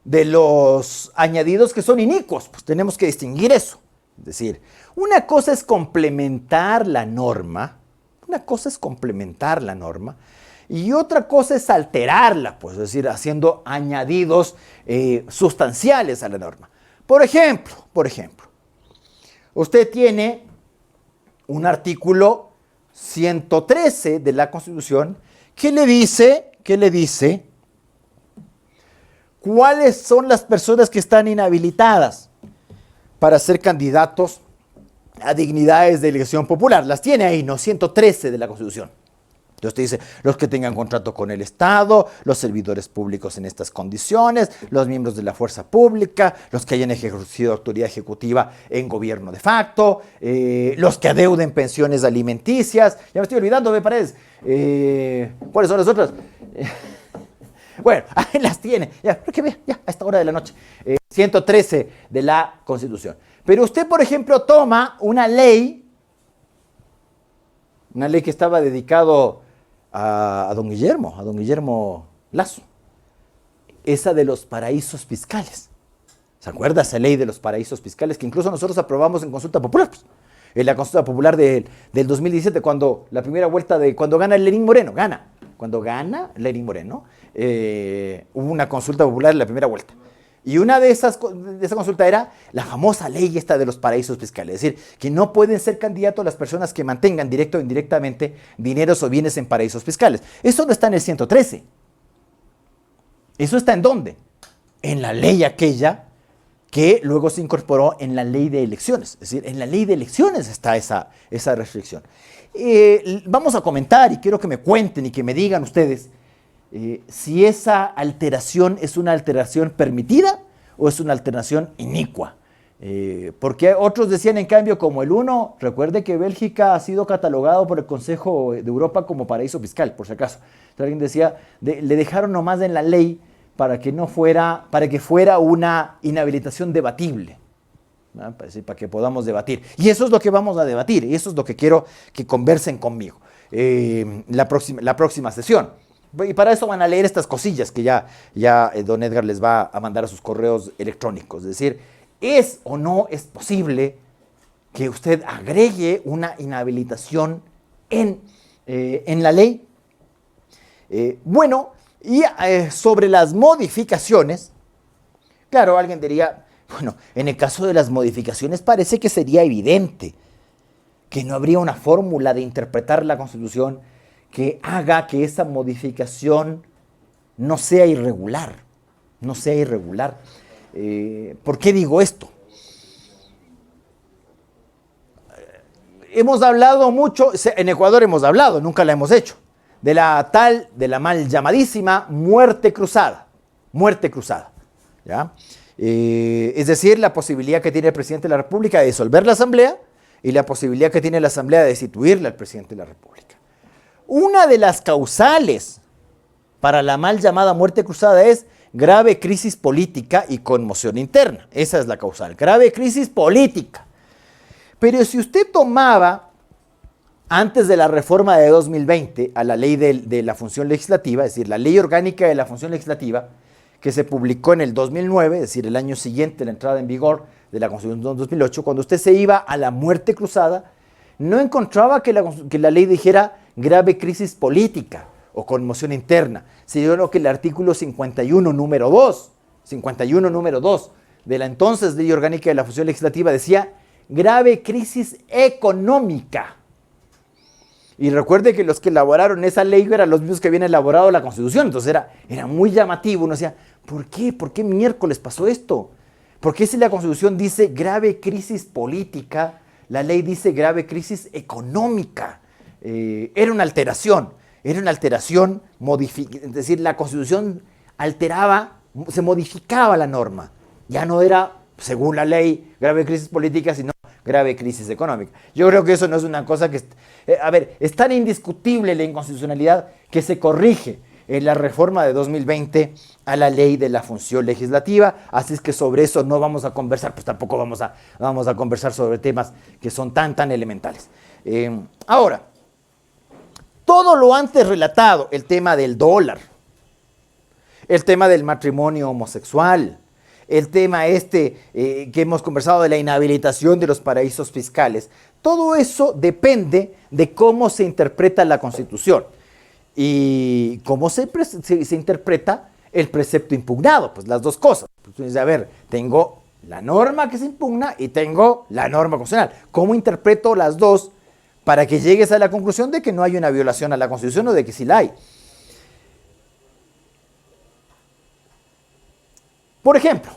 de los añadidos que son inicuos. Pues tenemos que distinguir eso. Es decir, una cosa es complementar la norma, y otra cosa es alterarla, pues, es decir, haciendo añadidos sustanciales a la norma. Por ejemplo, usted tiene un artículo 113 de la Constitución que le dice cuáles son las personas que están inhabilitadas para ser candidatos a dignidades de elección popular. Las tiene ahí, ¿no? 113 de la Constitución. Entonces te dice, los que tengan contrato con el Estado, los servidores públicos en estas condiciones, los miembros de la fuerza pública, los que hayan ejercido autoridad ejecutiva en gobierno de facto, los que adeuden pensiones alimenticias. Ya me estoy olvidando, me parece. ¿Cuáles son las otras? Bueno, ahí las tiene. Ya, porque vea, ya a esta hora de la noche. 113 de la Constitución. Pero usted, por ejemplo, toma una ley que estaba dedicado a don Guillermo Lasso, esa de los paraísos fiscales. ¿Se acuerda esa ley de los paraísos fiscales que incluso nosotros aprobamos en consulta popular? Pues, en la consulta popular del 2017, cuando la primera vuelta cuando gana Lenín Moreno, hubo una consulta popular en la primera vuelta. Y una de esa consulta era la famosa ley esta de los paraísos fiscales. Es decir, que no pueden ser candidatos las personas que mantengan directo o indirectamente dineros o bienes en paraísos fiscales. Eso no está en el 113. ¿Eso está en dónde? En la ley aquella que luego se incorporó en la ley de elecciones. Es decir, en la ley de elecciones está esa restricción. Vamos a comentar y quiero que me cuenten y que me digan ustedes si esa alteración es una alteración permitida o es una alteración inicua. Porque otros decían, en cambio, como el 1, recuerde que Bélgica ha sido catalogado por el Consejo de Europa como paraíso fiscal, por si acaso. Entonces, alguien decía, le dejaron nomás en la ley para que fuera una inhabilitación debatible, ¿no? Para que podamos debatir. Y eso es lo que vamos a debatir, y eso es lo que quiero que conversen conmigo la próxima sesión. Y para eso van a leer estas cosillas que ya don Edgar les va a mandar a sus correos electrónicos. Es decir, ¿es o no es posible que usted agregue una inhabilitación en la ley? Bueno, y sobre las modificaciones, claro, alguien diría, bueno, en el caso de las modificaciones parece que sería evidente que no habría una fórmula de interpretar la Constitución que haga que esa modificación no sea irregular. ¿Por qué digo esto? Hemos hablado mucho, en Ecuador hemos hablado, nunca la hemos hecho, de la mal llamadísima muerte cruzada, ¿ya? Es decir, la posibilidad que tiene el presidente de la República de disolver la Asamblea y la posibilidad que tiene la Asamblea de destituirle al presidente de la República. Una de las causales para la mal llamada muerte cruzada es grave crisis política y conmoción interna. Esa es la causal, grave crisis política. Pero si usted tomaba, antes de la reforma de 2020, a la ley de la función legislativa, es decir, la ley orgánica de la función legislativa, que se publicó en el 2009, es decir, el año siguiente a la entrada en vigor de la Constitución 2008, cuando usted se iba a la muerte cruzada, no encontraba que la ley dijera grave crisis política o conmoción interna, sino que el artículo 51, número 2, de la entonces Ley Orgánica de la Función Legislativa decía grave crisis económica. Y recuerde que los que elaboraron esa ley eran los mismos que habían elaborado la Constitución, entonces era muy llamativo. Uno decía, ¿por qué? ¿Por qué miércoles pasó esto? ¿Por qué si la Constitución dice grave crisis política, la ley dice grave crisis económica? Era una alteración, es decir, la Constitución alteraba, se modificaba la norma. Ya no era, según la ley, grave crisis política, sino grave crisis económica. Yo creo que eso no es una cosa que... es tan indiscutible la inconstitucionalidad que se corrige en la reforma de 2020 a la ley de la función legislativa, así es que sobre eso no vamos a conversar, pues tampoco vamos a conversar sobre temas que son tan elementales. Ahora, todo lo antes relatado, el tema del dólar, el tema del matrimonio homosexual, el tema que hemos conversado de la inhabilitación de los paraísos fiscales, todo eso depende de cómo se interpreta la Constitución y cómo se interpreta el precepto impugnado, pues las dos cosas. Entonces, a ver, tengo la norma que se impugna y tengo la norma constitucional. ¿Cómo interpreto las dos para que llegues a la conclusión de que no hay una violación a la Constitución o de que sí la hay? Por ejemplo,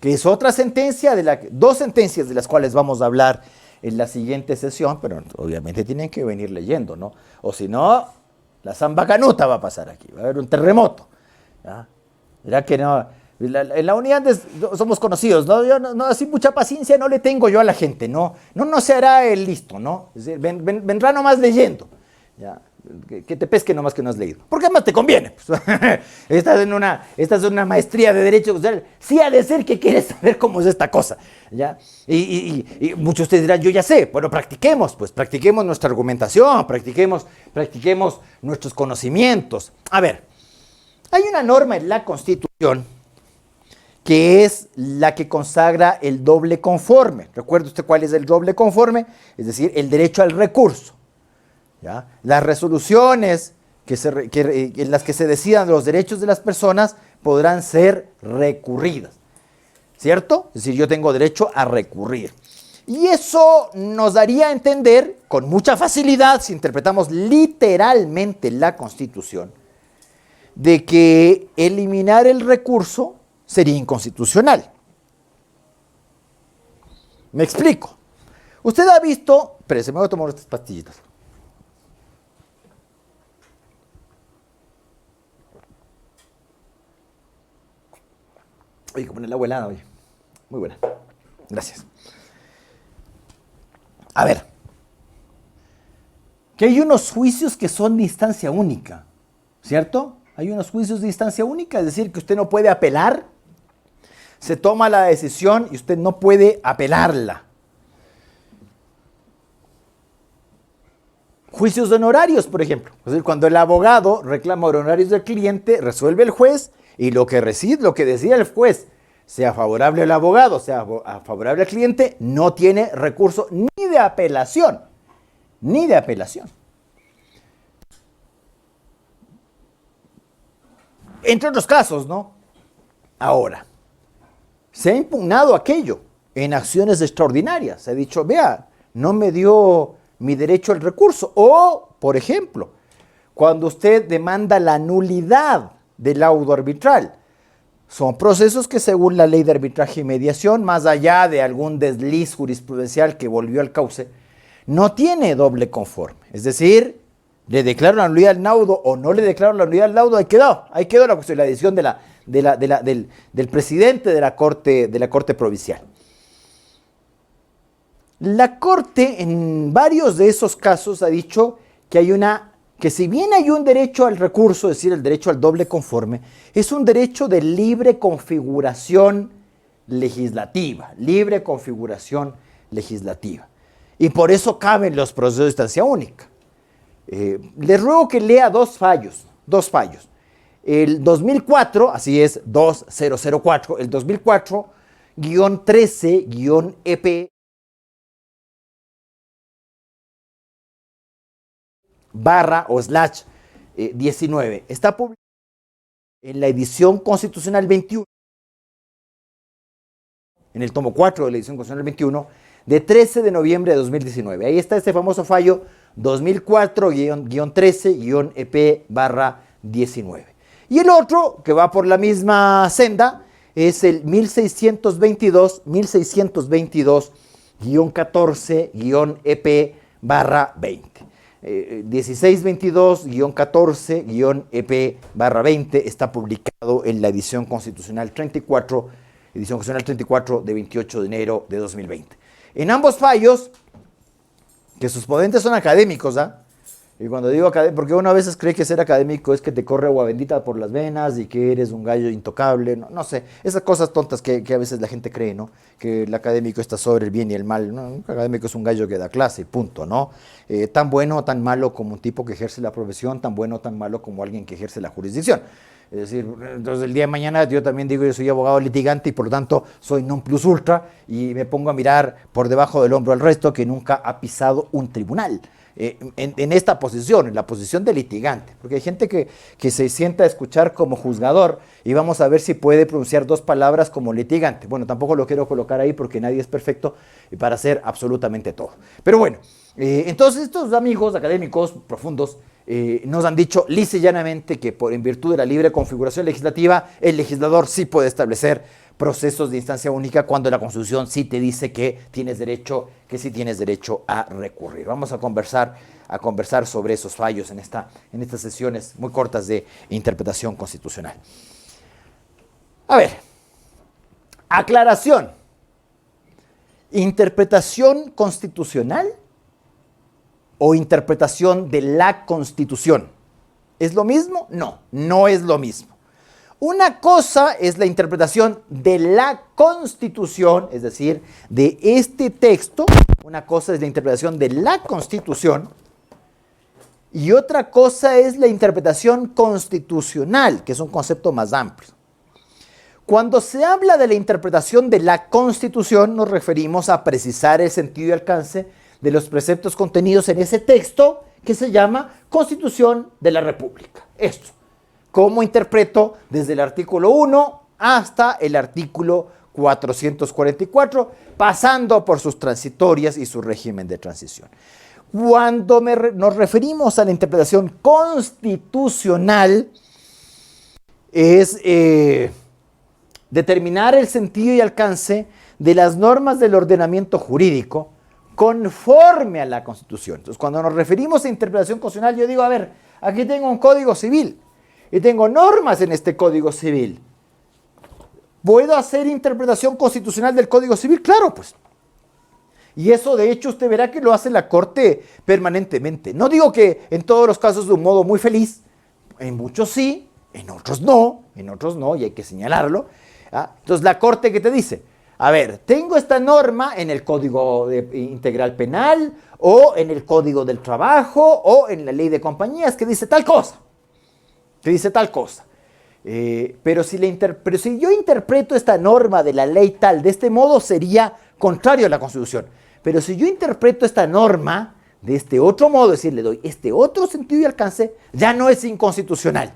que es otra sentencia, dos sentencias de las cuales vamos a hablar en la siguiente sesión, pero obviamente tienen que venir leyendo, ¿no? O si no, la zamba canuta va a pasar aquí, va a haber un terremoto. ¿Ya? Verá que no, en la unidad somos conocidos, ¿no? Yo no, así mucha paciencia no le tengo yo a la gente, no se hará el listo, ¿no? Es decir, vendrá nomás leyendo, ¿ya? Que te pesque nomás que no has leído. Porque además te conviene. Pues. Estás en una maestría de Derecho Constitucional. Sí ha de ser que quieres saber cómo es esta cosa. ¿Ya? Y muchos de ustedes dirán, yo ya sé. Bueno, practiquemos nuestra argumentación, practiquemos nuestros conocimientos. A ver, hay una norma en la Constitución que es la que consagra el doble conforme. ¿Recuerda usted cuál es el doble conforme? Es decir, el derecho al recurso. ¿Ya? Las resoluciones en las que se decidan los derechos de las personas podrán ser recurridas, ¿cierto? Es decir, yo tengo derecho a recurrir. Y eso nos daría a entender con mucha facilidad, si interpretamos literalmente la Constitución, de que eliminar el recurso sería inconstitucional. Me explico. Usted ha visto... Espérese, me voy a tomar estas pastillitas. Oye, como en el agua helada, oye. Muy buena. Gracias. A ver. Que hay unos juicios que son de instancia única, ¿cierto? Hay unos juicios de instancia única, es decir, que usted no puede apelar. Se toma la decisión y usted no puede apelarla. Juicios de honorarios, por ejemplo. Es decir, cuando el abogado reclama honorarios del cliente, resuelve el juez. Y lo que decida el juez, sea favorable al abogado, sea favorable al cliente, no tiene recurso ni de apelación. Ni de apelación. Entre otros casos, ¿no? Ahora, se ha impugnado aquello en acciones extraordinarias. Se ha dicho, vea, no me dio mi derecho al recurso. O, por ejemplo, cuando usted demanda la nulidad del laudo arbitral. Son procesos que según la ley de arbitraje y mediación, más allá de algún desliz jurisprudencial que volvió al cauce, no tiene doble conforme. Es decir, le declaro la nulidad al laudo o no le declaro la nulidad al laudo, ahí quedó la cuestión, la decisión del presidente de la Corte Provincial. La Corte en varios de esos casos ha dicho que que si bien hay un derecho al recurso, es decir, el derecho al doble conforme, es un derecho de libre configuración legislativa, Y por eso caben los procesos de instancia única. Les ruego que lea dos fallos. El 2004, así es, 2004, el 2004-13-EP barra o slash 19. Está publicado en la edición constitucional 21, en el tomo 4 de la edición constitucional 21, de 13 de noviembre de 2019. Ahí está este famoso fallo 2004-13-EP barra 19. Y el otro, que va por la misma senda, es el 1622-14-EP barra 20. 1622-14-EP barra 20 está publicado en la edición constitucional 34, de 28 de enero de 2020. En ambos fallos, que sus ponentes son académicos, y cuando digo académico, porque uno a veces cree que ser académico es que te corre agua bendita por las venas y que eres un gallo intocable, no sé, esas cosas tontas que a veces la gente cree, ¿no? Que el académico está sobre el bien y el mal, ¿no? Un académico es un gallo que da clase y punto, ¿no? Tan bueno o tan malo como un tipo que ejerce la profesión, tan bueno o tan malo como alguien que ejerce la jurisdicción. Es decir, entonces el día de mañana yo también digo, yo soy abogado litigante y por lo tanto soy non plus ultra y me pongo a mirar por debajo del hombro al resto que nunca ha pisado un tribunal. En esta posición, en la posición de litigante, porque hay gente que se sienta a escuchar como juzgador y vamos a ver si puede pronunciar dos palabras como litigante. Bueno, tampoco lo quiero colocar ahí porque nadie es perfecto para hacer absolutamente todo. Pero bueno, entonces estos amigos académicos profundos nos han dicho lisa y llanamente que en virtud de la libre configuración legislativa, el legislador sí puede establecer procesos de instancia única cuando la Constitución sí te dice que sí tienes derecho a recurrir. Vamos a conversar sobre esos fallos en estas sesiones muy cortas de interpretación constitucional. A ver, aclaración. ¿Interpretación constitucional o interpretación de la Constitución? ¿Es lo mismo? No, no es lo mismo. Una cosa es la interpretación de la Constitución, es decir, de este texto. Una cosa es la interpretación de la Constitución y otra cosa es la interpretación constitucional, que es un concepto más amplio. Cuando se habla de la interpretación de la Constitución, nos referimos a precisar el sentido y alcance de los preceptos contenidos en ese texto que se llama Constitución de la República. Esto. ¿Cómo interpreto desde el artículo 1 hasta el artículo 444, pasando por sus transitorias y su régimen de transición? Cuando nos referimos a la interpretación constitucional, es determinar el sentido y alcance de las normas del ordenamiento jurídico conforme a la Constitución. Entonces, cuando nos referimos a interpretación constitucional, yo digo, a ver, aquí tengo un código civil y tengo normas en este Código Civil. ¿Puedo hacer interpretación constitucional del Código Civil? Claro, pues. Y eso, de hecho, usted verá que lo hace la Corte permanentemente. No digo que en todos los casos de un modo muy feliz, en muchos sí, en otros no, y hay que señalarlo. Entonces, la Corte, ¿qué te dice? A ver, tengo esta norma en el Código Integral Penal, o en el Código del Trabajo, o en la Ley de Compañías, que dice tal cosa. Pero si yo interpreto esta norma de la ley tal, de este modo sería contrario a la Constitución. Pero si yo interpreto esta norma de este otro modo, es decir, le doy este otro sentido y alcance, ya no es inconstitucional.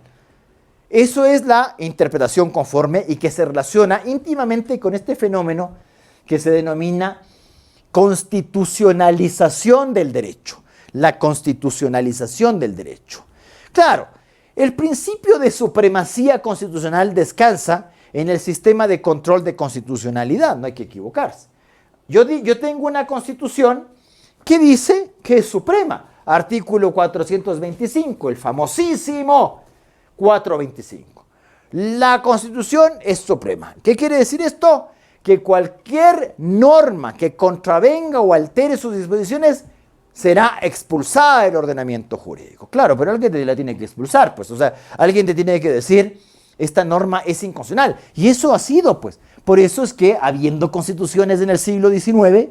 Eso es la interpretación conforme y que se relaciona íntimamente con este fenómeno que se denomina constitucionalización del derecho. La constitucionalización del derecho. Claro, el principio de supremacía constitucional descansa en el sistema de control de constitucionalidad, no hay que equivocarse. Yo tengo una constitución que dice que es suprema. Artículo 425, el famosísimo 425. La Constitución es suprema. ¿Qué quiere decir esto? Que cualquier norma que contravenga o altere sus disposiciones será expulsada del ordenamiento jurídico. Claro, pero alguien te la tiene que expulsar, pues, o sea, alguien te tiene que decir, esta norma es inconstitucional. Y eso ha sido, pues, por eso es que habiendo constituciones en el siglo XIX,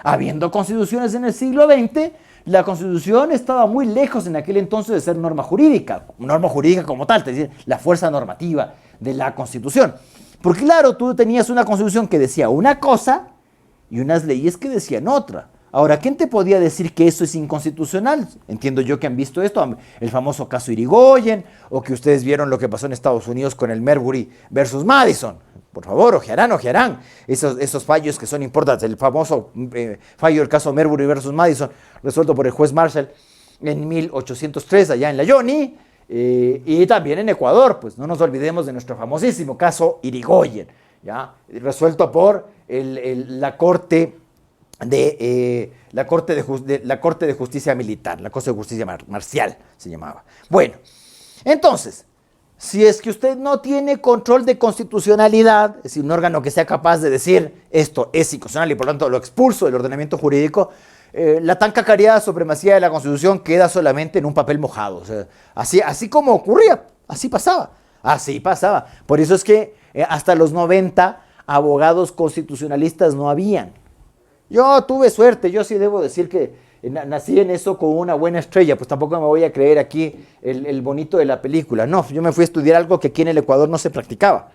habiendo constituciones en el siglo XX, la Constitución estaba muy lejos en aquel entonces de ser norma jurídica como tal, es decir, la fuerza normativa de la Constitución. Porque claro, tú tenías una Constitución que decía una cosa y unas leyes que decían otra. Ahora, ¿quién te podía decir que eso es inconstitucional? Entiendo yo que han visto esto, el famoso caso Irigoyen, o que ustedes vieron lo que pasó en Estados Unidos con el Marbury versus Madison. Por favor, ojearán esos fallos que son importantes. El famoso fallo del caso Marbury versus Madison, resuelto por el juez Marshall en 1803, allá en la Yoni, y también en Ecuador, pues no nos olvidemos de nuestro famosísimo caso Irigoyen, ¿ya? Resuelto por la Corte de Justicia Militar, la Corte de Justicia Marcial se llamaba. Bueno, entonces, si es que usted no tiene control de constitucionalidad, es decir, un órgano que sea capaz de decir esto es inconstitucional y por lo tanto lo expulso del ordenamiento jurídico, la tan cacareada supremacía de la Constitución queda solamente en un papel mojado. O sea, así como ocurría, así pasaba. Por eso es que hasta los 90 abogados constitucionalistas no habían. Yo tuve suerte, yo sí debo decir que nací en eso con una buena estrella, pues tampoco me voy a creer aquí el bonito de la película. No, yo me fui a estudiar algo que aquí en el Ecuador no se practicaba.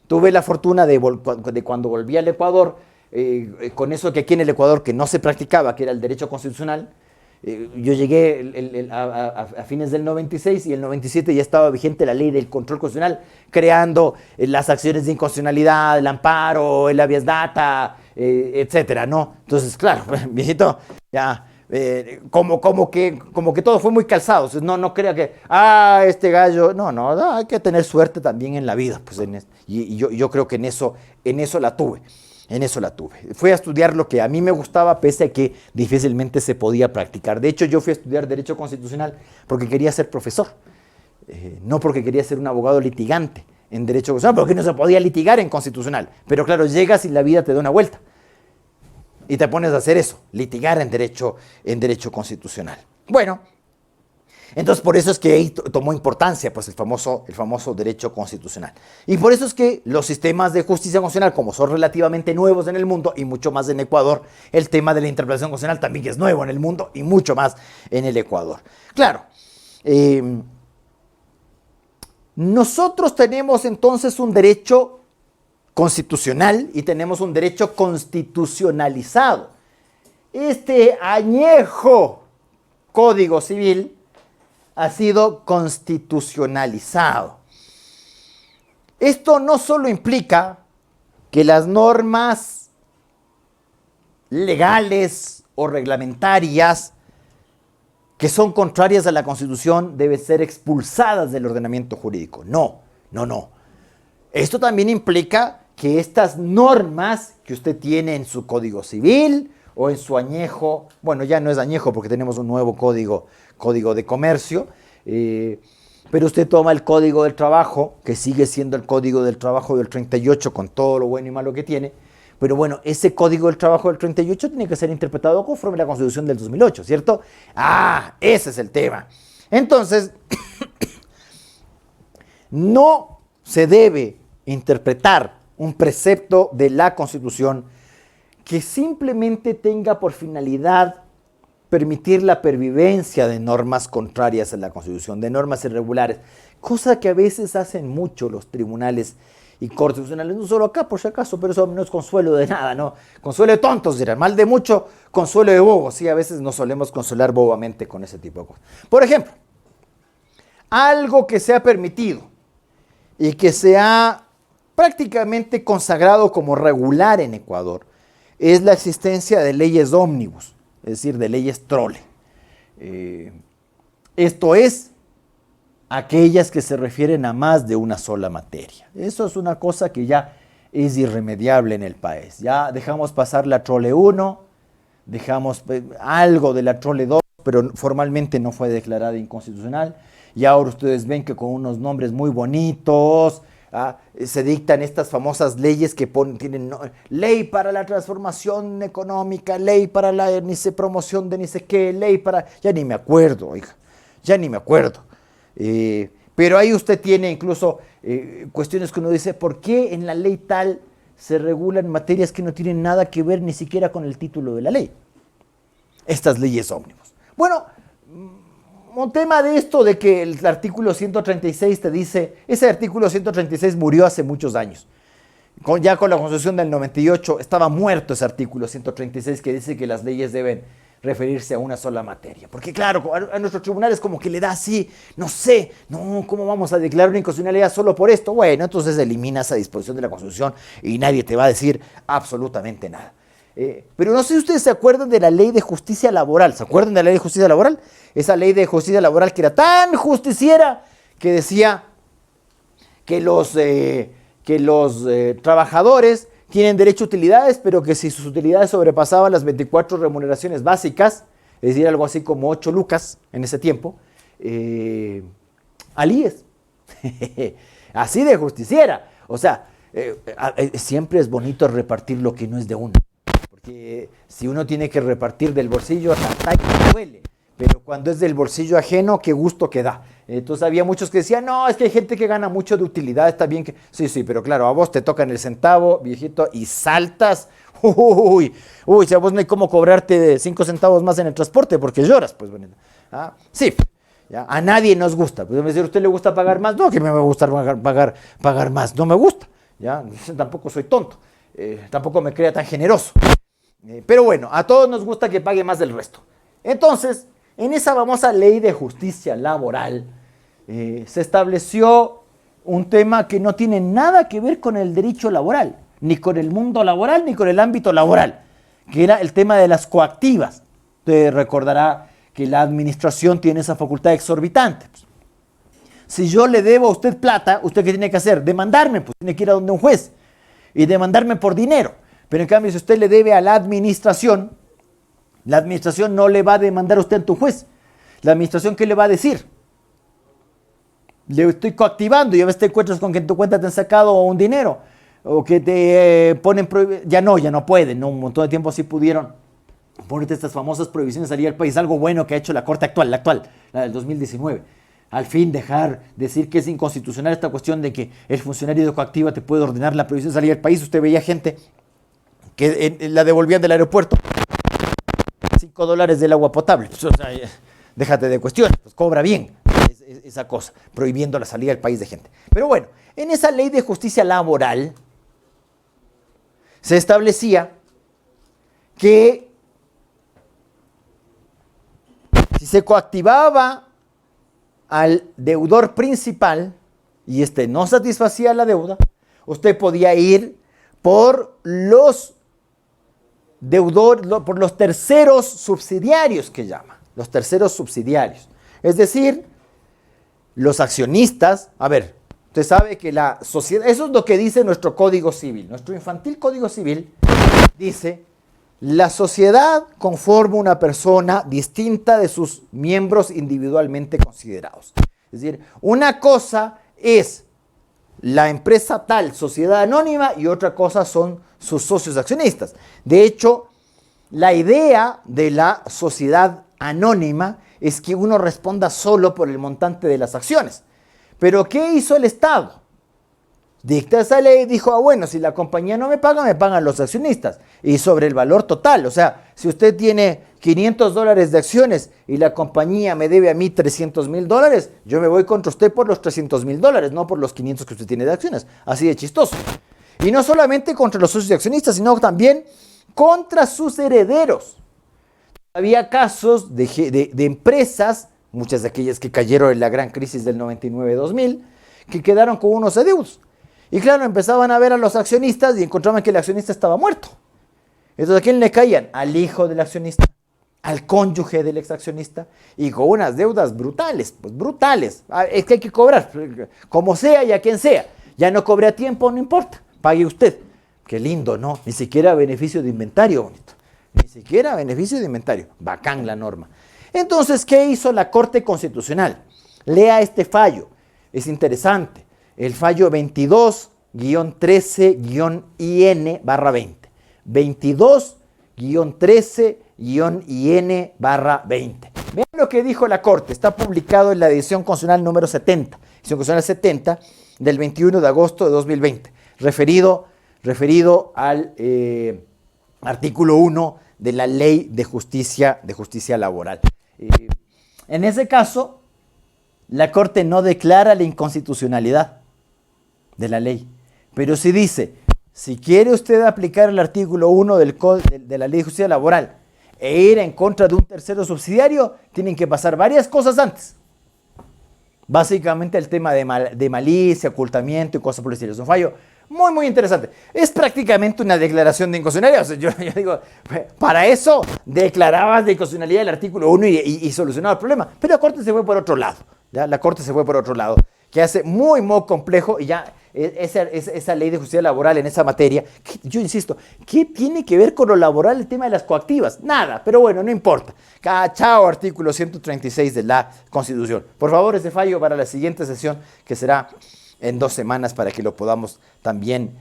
Tuve la fortuna de cuando volví al Ecuador, con eso que aquí en el Ecuador que no se practicaba, que era el derecho constitucional. Yo llegué a fines del 96 y el 97 ya estaba vigente la ley del control constitucional, creando las acciones de inconstitucionalidad, el amparo, el habeas data, etcétera, ¿no? Entonces, claro, viejito, ya, como que todo fue muy calzado. Entonces, no crea que, este gallo, no, hay que tener suerte también en la vida, pues, y yo creo que en eso la tuve. Fui a estudiar lo que a mí me gustaba, pese a que difícilmente se podía practicar. De hecho, yo fui a estudiar Derecho Constitucional porque quería ser profesor, no porque quería ser un abogado litigante en Derecho Constitucional, porque no se podía litigar en Constitucional. Pero claro, llegas y la vida te da una vuelta y te pones a hacer eso, litigar en Derecho Constitucional. Bueno, entonces por eso es que ahí tomó importancia, pues, el famoso derecho constitucional. Y por eso es que los sistemas de justicia constitucional, como son relativamente nuevos en el mundo y mucho más en Ecuador, el tema de la interpretación constitucional también es nuevo en el mundo y mucho más en el Ecuador. Claro, nosotros tenemos entonces un derecho constitucional y tenemos un derecho constitucionalizado. Este añejo Código Civil ha sido constitucionalizado. Esto no solo implica que las normas legales o reglamentarias que son contrarias a la Constitución deben ser expulsadas del ordenamiento jurídico. No. Esto también implica que estas normas que usted tiene en su Código Civil o en su añejo, bueno, ya no es añejo porque tenemos un nuevo código de comercio, pero usted toma el Código del Trabajo, que sigue siendo el Código del Trabajo del 38 con todo lo bueno y malo que tiene, pero bueno, ese Código del Trabajo del 38 tiene que ser interpretado conforme a la Constitución del 2008, ¿cierto? Ese es el tema. Entonces, no se debe interpretar un precepto de la Constitución que simplemente tenga por finalidad permitir la pervivencia de normas contrarias a la Constitución, de normas irregulares, cosa que a veces hacen mucho los tribunales y cortes constitucionales, no solo acá por si acaso, pero eso no es consuelo de nada, ¿no? Consuelo de tontos, dirán, mal de mucho, consuelo de bobos, sí, a veces nos solemos consolar bobamente con ese tipo de cosas. Por ejemplo, algo que se ha permitido y que se ha prácticamente consagrado como regular en Ecuador es la existencia de leyes ómnibus, es decir, de leyes trole. Esto es, aquellas que se refieren a más de una sola materia. Eso es una cosa que ya es irremediable en el país. Ya dejamos pasar la trole 1, dejamos algo de la trole 2, pero formalmente no fue declarada inconstitucional. Y ahora ustedes ven que con unos nombres muy bonitos, se dictan estas famosas leyes que tienen ley para la transformación económica, ley para la promoción de ni sé qué, ley para... Ya ni me acuerdo, oiga, ya ni me acuerdo. Pero ahí usted tiene incluso cuestiones que uno dice, ¿por qué en la ley tal se regulan materias que no tienen nada que ver ni siquiera con el título de la ley? Estas leyes ómnibus. Bueno, un tema de esto de que el artículo 136 te dice, ese artículo 136 murió hace muchos años. Ya con la Constitución del 98 estaba muerto ese artículo 136 que dice que las leyes deben referirse a una sola materia. Porque claro, a nuestros tribunales como que le da así, no sé, no, ¿cómo vamos a declarar una inconstitucionalidad solo por esto? Bueno, entonces elimina esa disposición de la Constitución y nadie te va a decir absolutamente nada. Pero no sé si ustedes se acuerdan de la Ley de Justicia Laboral. ¿Se acuerdan de la Ley de Justicia Laboral? Esa Ley de Justicia Laboral que era tan justiciera que decía que los trabajadores tienen derecho a utilidades, pero que si sus utilidades sobrepasaban las 24 remuneraciones básicas, es decir, algo así como 8 lucas en ese tiempo, al IES. Así de justiciera. O sea, siempre es bonito repartir lo que no es de uno. Porque si uno tiene que repartir del bolsillo, hasta ahí duele. Pero cuando es del bolsillo ajeno, qué gusto que da. Entonces había muchos que decían, no, es que hay gente que gana mucho de utilidad, está bien que... Sí, pero claro, a vos te tocan el centavo, viejito, y saltas. Si a vos no hay cómo cobrarte 5 centavos más en el transporte porque lloras, pues bueno. Sí, ya, a nadie nos gusta. Pues decir, ¿a usted le gusta pagar más? No, que me va a gustar pagar más, no me gusta. Ya, tampoco soy tonto, tampoco me crea tan generoso. Pero bueno, a todos nos gusta que pague más del resto. Entonces, en esa famosa Ley de Justicia Laboral se estableció un tema que no tiene nada que ver con el derecho laboral, ni con el mundo laboral, ni con el ámbito laboral, que era el tema de las coactivas. Usted recordará que la administración tiene esa facultad exorbitante. Pues, si yo le debo a usted plata, ¿usted qué tiene que hacer? Demandarme, pues tiene que ir a donde un juez y demandarme por dinero. Pero en cambio, si usted le debe a la administración no le va a demandar a usted ante un juez. La administración, ¿qué le va a decir? Le estoy coactivando y a veces te encuentras con que en tu cuenta te han sacado un dinero o que te ponen ya no pueden, ¿no? Un montón de tiempo sí pudieron ponerte estas famosas prohibiciones de salir al país. Algo bueno que ha hecho la Corte actual, la del 2019. Al fin decir que es inconstitucional esta cuestión de que el funcionario de coactiva te puede ordenar la prohibición de salir al país. Usted veía gente que la devolvían del aeropuerto, $5 del agua potable. Pues, o sea, déjate de cuestiones, pues cobra bien esa cosa, prohibiendo la salida del país de gente. Pero bueno, en esa Ley de Justicia Laboral se establecía que si se coactivaba al deudor principal y este no satisfacía la deuda, usted podía ir por los por los terceros subsidiarios que llama, los terceros subsidiarios. Es decir, los accionistas, a ver, usted sabe que la sociedad, eso es lo que dice nuestro Código Civil, nuestro infantil Código Civil dice, la sociedad conforma una persona distinta de sus miembros individualmente considerados. Es decir, una cosa es la empresa tal, sociedad anónima, y otra cosa son sus socios accionistas. De hecho, la idea de la sociedad anónima es que uno responda solo por el montante de las acciones. Pero ¿qué hizo el Estado? Dicta esa ley y dijo, bueno, si la compañía no me pagan los accionistas. Y sobre el valor total, o sea, si usted tiene $500 de acciones y la compañía me debe a mí $300,000, yo me voy contra usted por los $300,000, no por los 500 que usted tiene de acciones. Así de chistoso. Y no solamente contra los socios de accionistas, sino también contra sus herederos. Había casos de empresas, muchas de aquellas que cayeron en la gran crisis del 99-2000, que quedaron con unos adeudos. Y claro, empezaban a ver a los accionistas y encontraban que el accionista estaba muerto. Entonces, ¿a quién le caían? Al hijo del accionista, al cónyuge del exaccionista, y con unas deudas brutales, pues brutales. Es que hay que cobrar, como sea y a quien sea. Ya no cobré a tiempo, no importa, pague usted. Qué lindo, ¿no? Ni siquiera beneficio de inventario, bonito. Ni siquiera beneficio de inventario. Bacán la norma. Entonces, ¿qué hizo la Corte Constitucional? Lea este fallo, es interesante. el fallo 22-13-IN/20. 22-13-IN/20. Vean lo que dijo la Corte. Está publicado en la edición constitucional número 70. Edición constitucional 70 del 21 de agosto de 2020. Referido al artículo 1 de la Ley de Justicia Laboral. En ese caso, la Corte no declara la inconstitucionalidad de la ley, pero sí dice, si quiere usted aplicar el artículo 1 de la Ley de Justicia Laboral e ir en contra de un tercero subsidiario, tienen que pasar varias cosas antes. Básicamente el tema de malicia, ocultamiento y cosas por el estilo. Es un fallo muy, muy interesante. Es prácticamente una declaración de inconstitucionalidad. O sea, yo digo, para eso declarabas de inconstitucionalidad el artículo 1 y solucionaba el problema. Pero la Corte se fue por otro lado. ¿Ya? La Corte se fue por otro lado, que hace muy, muy complejo, y ya esa ley de justicia laboral en esa materia, yo insisto, ¿qué tiene que ver con lo laboral el tema de las coactivas? Nada, pero bueno, no importa. Chao, artículo 136 de la Constitución. Por favor, ese fallo para la siguiente sesión, que será en 2 semanas, para que lo podamos también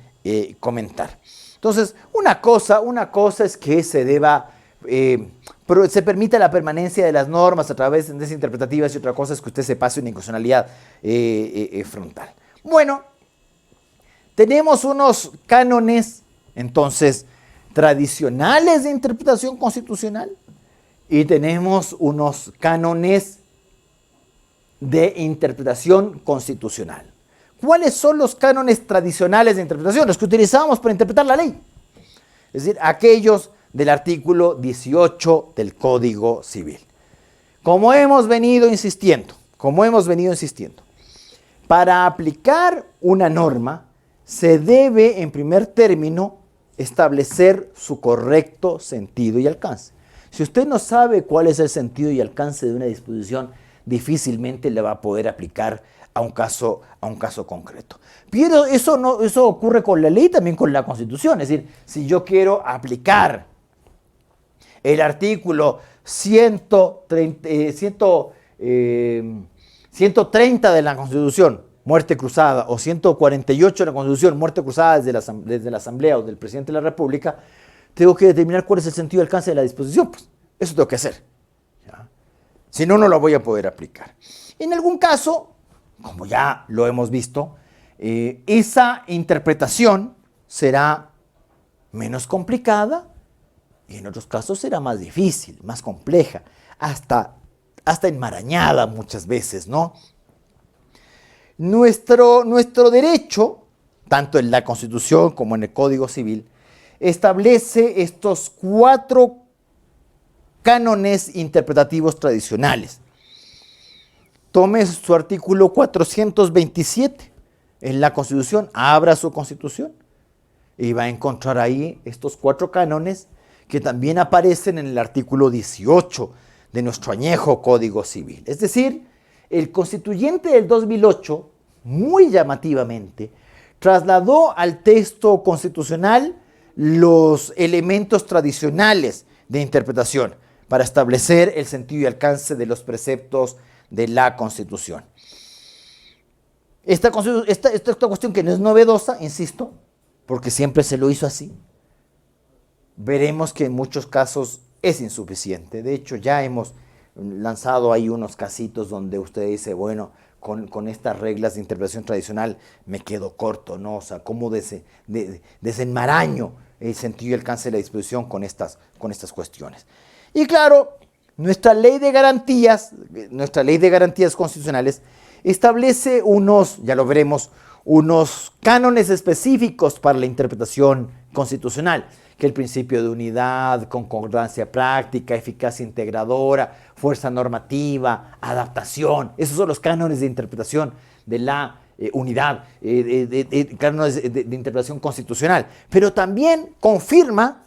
comentar. Entonces, una cosa es que se permita la permanencia de las normas a través de sentencias interpretativas, y otra cosa es que usted se pase una inconstitucionalidad frontal. Bueno, tenemos unos cánones, entonces, tradicionales de interpretación constitucional, y tenemos unos cánones de interpretación constitucional. ¿Cuáles son los cánones tradicionales de interpretación? Los que utilizamos para interpretar la ley. Es decir, aquellos del artículo 18 del Código Civil. Como hemos venido insistiendo, para aplicar una norma se debe, en primer término, establecer su correcto sentido y alcance. Si usted no sabe cuál es el sentido y alcance de una disposición, difícilmente le va a poder aplicar a un caso concreto. Pero eso ocurre con la ley y también con la Constitución. Es decir, si yo quiero aplicar el artículo 130 de la Constitución, muerte cruzada, o 148 de la Constitución, muerte cruzada desde la Asamblea o del Presidente de la República, tengo que determinar cuál es el sentido y alcance de la disposición. Pues eso tengo que hacer. ¿Ya? Si no, no lo voy a poder aplicar. En algún caso, como ya lo hemos visto, esa interpretación será menos complicada, y en otros casos será más difícil, más compleja, hasta enmarañada muchas veces, ¿no? Nuestro derecho, tanto en la Constitución como en el Código Civil, establece estos 4 cánones interpretativos tradicionales. Tome su artículo 427 en la Constitución, abra su Constitución y va a encontrar ahí estos 4 cánones que también aparecen en el artículo 18 de nuestro añejo Código Civil. Es decir, el constituyente del 2008, muy llamativamente, trasladó al texto constitucional los elementos tradicionales de interpretación para establecer el sentido y alcance de los preceptos de la Constitución. Esta cuestión que no es novedosa, insisto, porque siempre se lo hizo así, veremos que en muchos casos es insuficiente. De hecho, ya hemos lanzado ahí unos casitos donde usted dice, bueno, con estas reglas de interpretación tradicional me quedo corto, ¿no? O sea, ¿cómo desenmaraño el sentido y alcance de la disposición con estas cuestiones? Y claro, nuestra ley de garantías constitucionales establece ya lo veremos, unos cánones específicos para la interpretación constitucional, que el principio de unidad, concordancia práctica, eficacia integradora, fuerza normativa, adaptación. Esos son los cánones de interpretación de la unidad, cánones de interpretación constitucional. Pero también confirma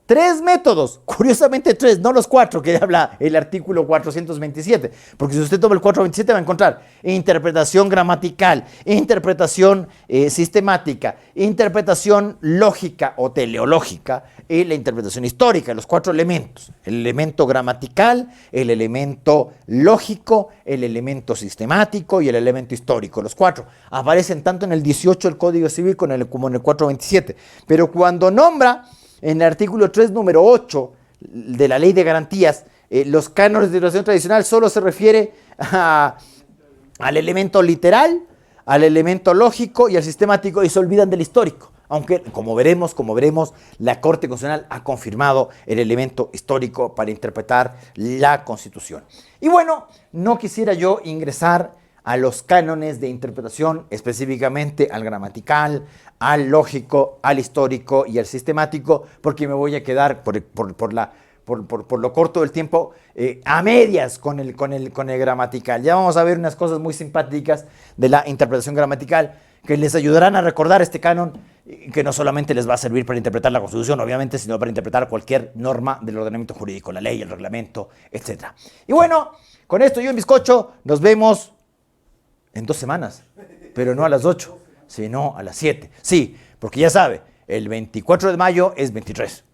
3 métodos, curiosamente 3, no los 4 que habla el artículo 427, porque si usted toma el 427 va a encontrar interpretación gramatical, interpretación sistemática, interpretación lógica o teleológica y la interpretación histórica, los 4 elementos, el elemento gramatical, el elemento lógico, el elemento sistemático y el elemento histórico. Los 4 aparecen tanto en el 18 del Código Civil como en el 427, pero cuando nombra en el artículo 3, número 8 de la Ley de Garantías, los cánones de interpretación tradicional solo se refiere al elemento literal, al elemento lógico y al sistemático, y se olvidan del histórico. Aunque, como veremos, la Corte Constitucional ha confirmado el elemento histórico para interpretar la Constitución. Y bueno, no quisiera yo ingresar a los cánones de interpretación, específicamente al gramatical, al lógico, al histórico y al sistemático, porque me voy a quedar por lo corto del tiempo a medias con el gramatical. Ya vamos a ver unas cosas muy simpáticas de la interpretación gramatical que les ayudarán a recordar este canon, que no solamente les va a servir para interpretar la Constitución, obviamente, sino para interpretar cualquier norma del ordenamiento jurídico, la ley, el reglamento, etc. Y bueno, con esto yo en bizcocho, nos vemos en 2 semanas, pero no a las 8, sino a las 7. Sí, porque ya sabe, el 24 de mayo es 23.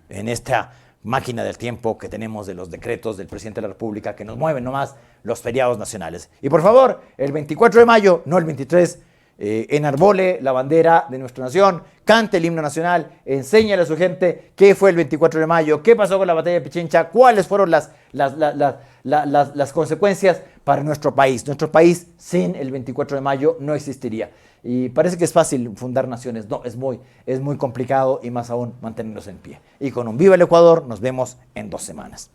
En esta máquina del tiempo que tenemos de los decretos del presidente de la República que nos mueven nomás los feriados nacionales. Y por favor, el 24 de mayo, no el 23, enarbole la bandera de nuestra nación, cante el himno nacional, enséñale a su gente qué fue el 24 de mayo, qué pasó con la batalla de Pichincha, cuáles fueron las consecuencias para nuestro país. Nuestro país sin el 24 de mayo no existiría. Y parece que es fácil fundar naciones. No, es muy complicado y más aún mantenerlos en pie. Y con un Viva el Ecuador nos vemos en 2 semanas.